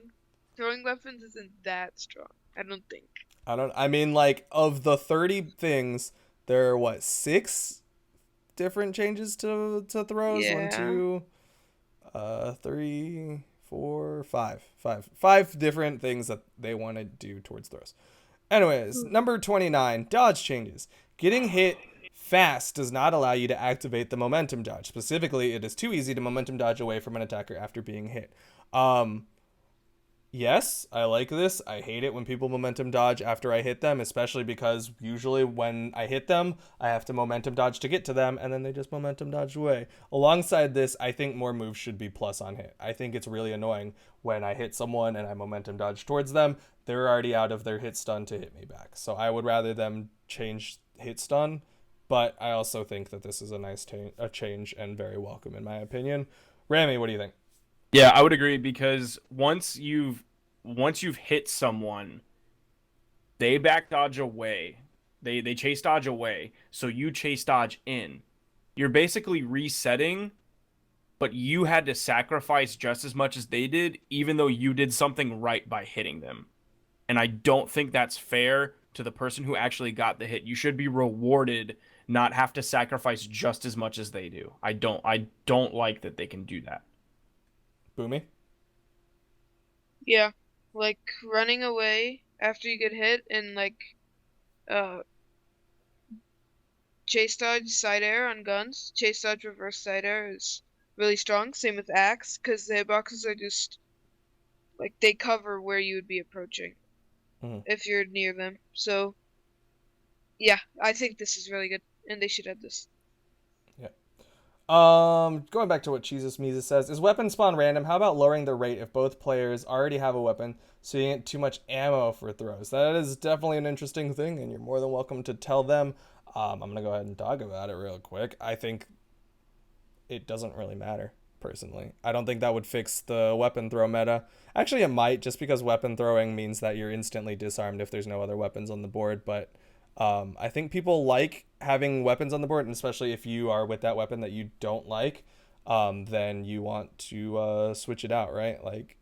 Throwing weapons isn't that strong, I don't think. I mean, like, of the 30 things, there are, what, 6 different changes to throws? Yeah. 1, 2, 3, 4, 5. 5 different things that they want to do towards throws. Anyways, number 29, dodge changes. Getting hit fast does not allow you to activate the momentum dodge. Specifically, it is too easy to momentum dodge away from an attacker after being hit. Yes, I like this. I hate it when people momentum dodge after I hit them, especially because usually when I hit them, I have to momentum dodge to get to them, and then they just momentum dodge away. Alongside this, I think more moves should be plus on hit. I think it's really annoying when I hit someone and I momentum dodge towards them. They're already out of their hit stun to hit me back. So I would rather them change hit stun, but I also think that this is a nice change and very welcome in my opinion. Rami, what do you think? Yeah, I would agree because once you've hit someone, they back dodge away. They chase dodge away, so you chase dodge in. You're basically resetting, but you had to sacrifice just as much as they did, even though you did something right by hitting them. And I don't think that's fair to the person who actually got the hit. You should be rewarded, not have to sacrifice just as much as they do. I don't like that they can do that. Boomy? Yeah. Like running away after you get hit and uh chase dodge side air on guns. Chase dodge reverse side air is really strong. Same with axe, because the hitboxes are just like they cover where you would be approaching if you're near them. So yeah, I think this is really good, and they should have this. Yeah. Going back to what Jesus Mises says, is weapon spawn random? How about lowering the rate if both players already have a weapon, so you get too much ammo for throws? That is definitely an interesting thing, and you're more than welcome to tell them. I'm gonna go ahead and talk about it real quick. I think it doesn't really matter, personally. I don't think that would fix the weapon throw meta. Actually, it might, just because weapon throwing means that you're instantly disarmed if there's no other weapons on the board, but I think people like having weapons on the board, and especially if you are with that weapon that you don't like, then you want to switch it out, right? Like,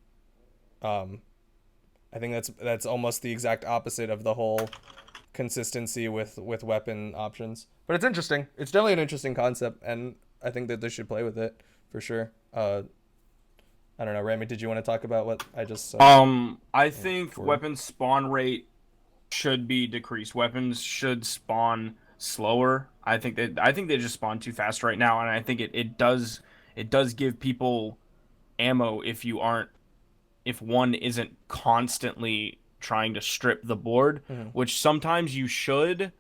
I think that's almost the exact opposite of the whole consistency with weapon options. But it's interesting. It's definitely an interesting concept, and I think that they should play with it for sure. I don't know, Rami, did you want to talk about what I just said? I think weapon spawn rate should be decreased. Weapons should spawn slower. I think they just spawn too fast right now, and I think it does give people ammo if one isn't constantly trying to strip the board, which sometimes you should.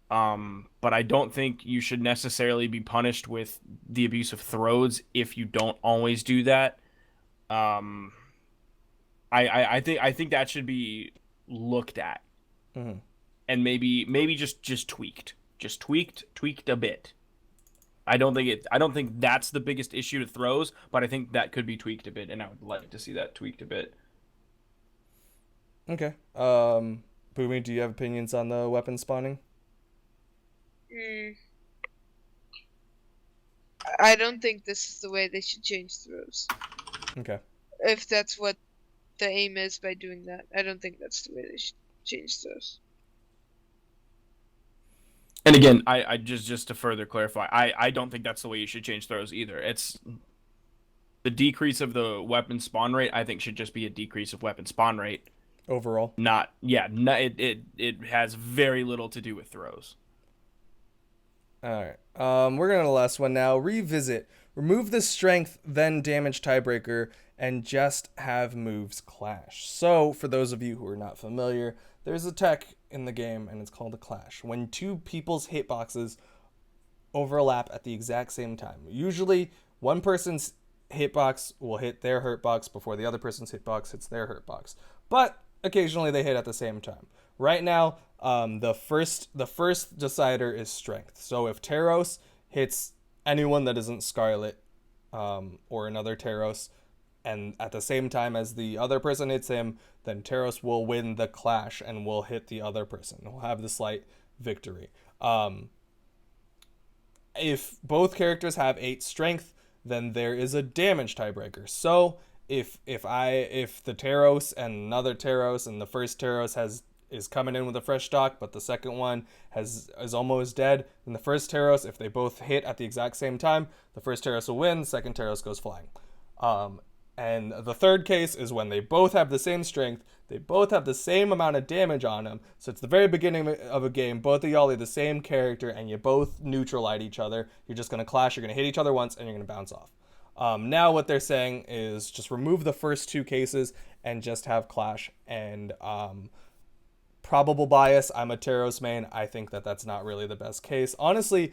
But I don't think you should necessarily be punished with the abuse of throws if you don't always do that. Um, I think that should be looked at, and maybe just tweaked a bit. I don't think that's the biggest issue to throws, but I think that could be tweaked a bit, and I would like to see that tweaked a bit. Okay. Boomy, do you have opinions on the weapon spawning? I don't think this is the way they should change throws. Okay. If that's what the aim is by doing that, I don't think that's the way they should change throws. And again, I just to further clarify, I don't think that's the way you should change throws either. It's the decrease of the weapon spawn rate, I think should just be a decrease of weapon spawn rate. Overall. It has very little to do with throws. All right. We're going to the last one now. Revisit. Remove the strength, then damage tiebreaker, and just have moves clash. So, for those of you who are not familiar, there's a tech in the game, and it's called a clash. When two people's hitboxes overlap at the exact same time. Usually, one person's hitbox will hit their hurtbox before the other person's hitbox hits their hurtbox. But occasionally they hit at the same time. Right now, the first decider is strength. So if Taros hits anyone that isn't Scarlet or another Taros, and at the same time as the other person hits him, then Taros will win the clash and will hit the other person. We'll have the slight victory. If both characters have 8 strength, then there is a damage tiebreaker. So if the Taros and another Taros and the first Taros is coming in with a fresh stock, but the second one is almost dead, then the first Taros, if they both hit at the exact same time, the first Taros will win, the second Taros goes flying. And the third case is when they both have the same strength, they both have the same amount of damage on them, so it's the very beginning of a game, both of y'all are the same character, and you both neutralize each other. You're just going to clash, you're going to hit each other once, and you're going to bounce off. Now what they're saying is just remove the first 2 cases and just have clash. And probable bias, I'm a Taros main. I think that that's not really the best case. Honestly,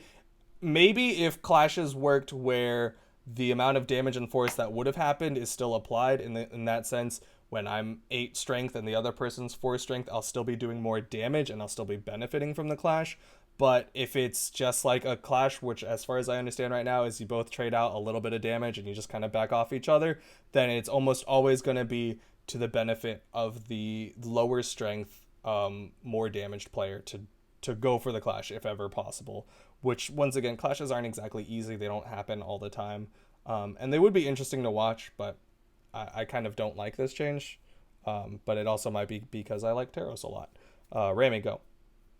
maybe if clashes worked where the amount of damage and force that would have happened is still applied in that sense, when I'm 8 strength and the other person's 4 strength, I'll still be doing more damage and I'll still be benefiting from the clash. But if it's just like a clash, which as far as I understand right now is you both trade out a little bit of damage and you just kind of back off each other, then it's almost always going to be to the benefit of the lower strength, more damaged player to go for the clash if ever possible. Which, once again, clashes aren't exactly easy. They don't happen all the time. And they would be interesting to watch, but I kind of don't like this change. But it also might be because I like Taros a lot. Rami, go.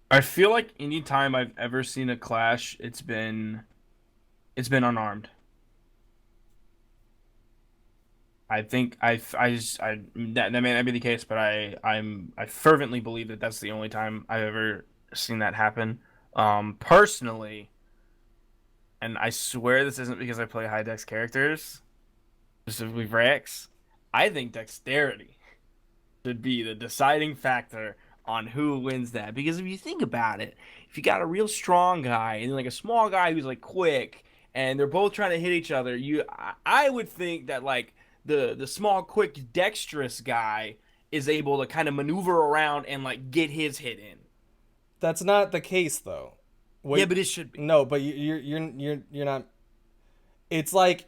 I feel like anytime I've ever seen a clash, it's been unarmed. I think that may not be the case, but I fervently believe that that's the only time I've ever seen that happen. Personally, and I swear this isn't because I play high dex characters, specifically Rex, I think dexterity should be the deciding factor on who wins that. Because if you think about it, if you got a real strong guy and like a small guy who's like quick, and they're both trying to hit each other, I would think that like the small, quick, dexterous guy is able to kind of maneuver around and like get his hit in. That's not the case though. Yeah, but it should be. No, but you're not. It's like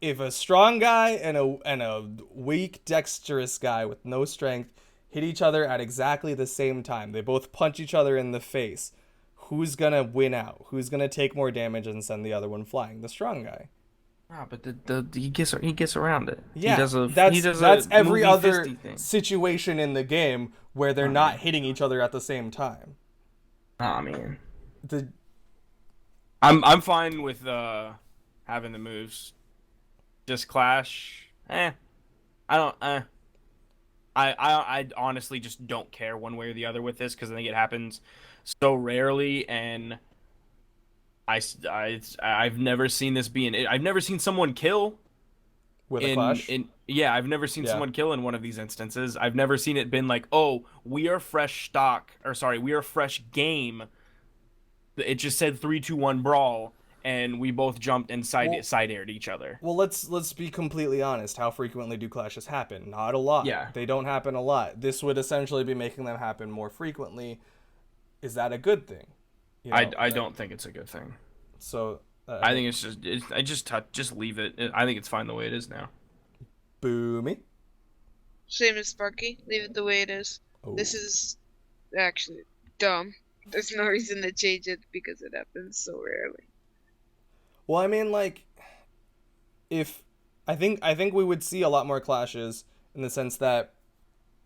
if a strong guy and a weak, dexterous guy with no strength hit each other at exactly the same time. They both punch each other in the face. Who's gonna win out? Who's gonna take more damage and send the other one flying? The strong guy. Ah, but he gets around it. Yeah, He does that's every movie other fisty thing. situation in the game where they're not hitting each other at the same time. Oh man, I'm fine with having the moves just clash. I don't. I honestly just don't care one way or the other with this because I think it happens so rarely, and I've never seen this I've never seen someone kill with a clash. Yeah, I've never seen someone kill in one of these instances. I've never seen it been like, oh, we are fresh game. It just said 3, 2, 1 brawl, and we both jumped and side aired each other. Well, let's be completely honest. How frequently do clashes happen? Not a lot. Yeah. They don't happen a lot. This would essentially be making them happen more frequently. Is that a good thing? You know, I don't think it's a good thing. So I think it's just leave it. I think it's fine the way it is now. Boomie. Same as Sparky. Leave it the way it is. Oh. This is actually dumb. There's no reason to change it because it happens so rarely. Well, I mean, like, if I think we would see a lot more clashes in the sense that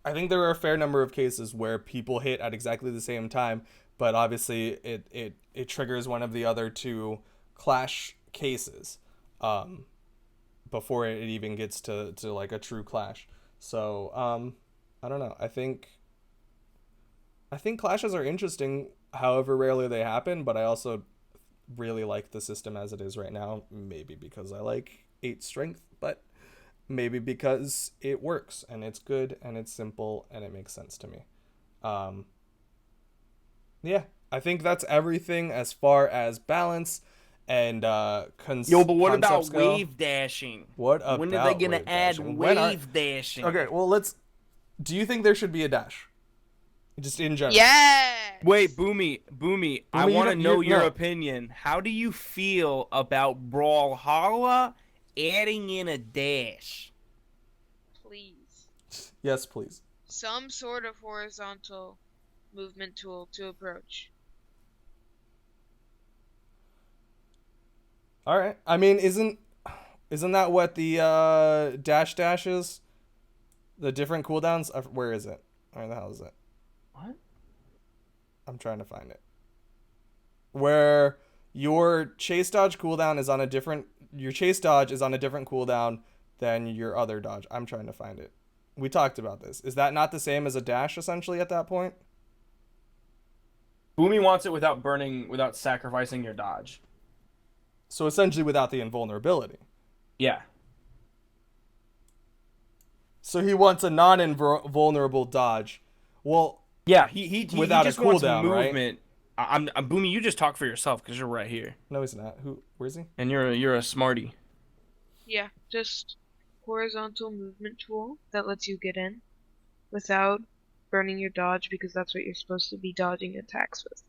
I think there are a fair number of cases where people hit at exactly the same time, but obviously it triggers one of the other two clash cases before it even gets to like a true clash. So I don't know. I think clashes are interesting, however rarely they happen, but I also really like the system as it is right now. Maybe because I like 8 strength, but maybe because it works and it's good and it's simple and it makes sense to me. Um, yeah, I think that's everything as far as balance and Yo, but what concepts about go. wave dashing? What When are they about gonna wave add dashing? wave dashing? Okay, well let's. Do you think there should be a dash? Just in general. Yes. Wait, Boomy, I Boomy, you want to don't- know you your no. opinion. How do you feel about Brawlhalla adding in a dash? Please. Yes, please. Some sort of horizontal movement tool to approach. All right. I mean, isn't that what the dash is? The different cooldowns. Where is it? Where the hell is it? What? I'm trying to find it. Where your chase dodge cooldown is on a different. Your chase dodge is on a different cooldown than your other dodge. I'm trying to find it. We talked about this. Is that not the same as a dash essentially at that point? Boomy wants it without sacrificing your dodge. So essentially without the invulnerability. Yeah. So he wants a non-invulnerable dodge. Well, Yeah, he Without a just wants cooldown, right? movement. I'm Boomy. You just talk for yourself because you're right here, no, he's not. Where is he? and you're a smarty. Yeah, just horizontal movement tool that lets you get in without burning your dodge because that's what you're supposed to be dodging attacks with.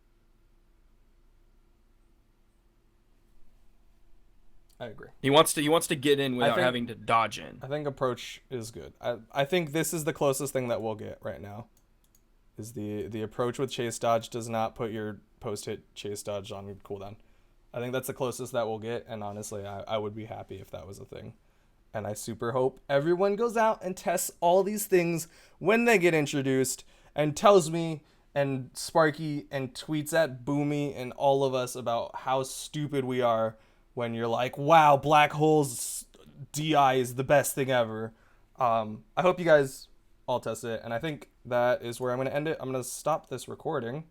I agree. He wants to get in without think- having to dodge in. I think approach is good. I think this is the closest thing that we'll get right now. Is the approach with chase dodge does not put your post hit chase dodge on cooldown. I think that's the closest that we'll get, and honestly, I would be happy if that was a thing. And I super hope everyone goes out and tests all these things when they get introduced and tells me and Sparky and tweets at Boomie and all of us about how stupid we are when you're like, wow, black holes DI is the best thing ever. I hope you guys all test it, and I think that is where I'm going to end it. I'm going to stop this recording.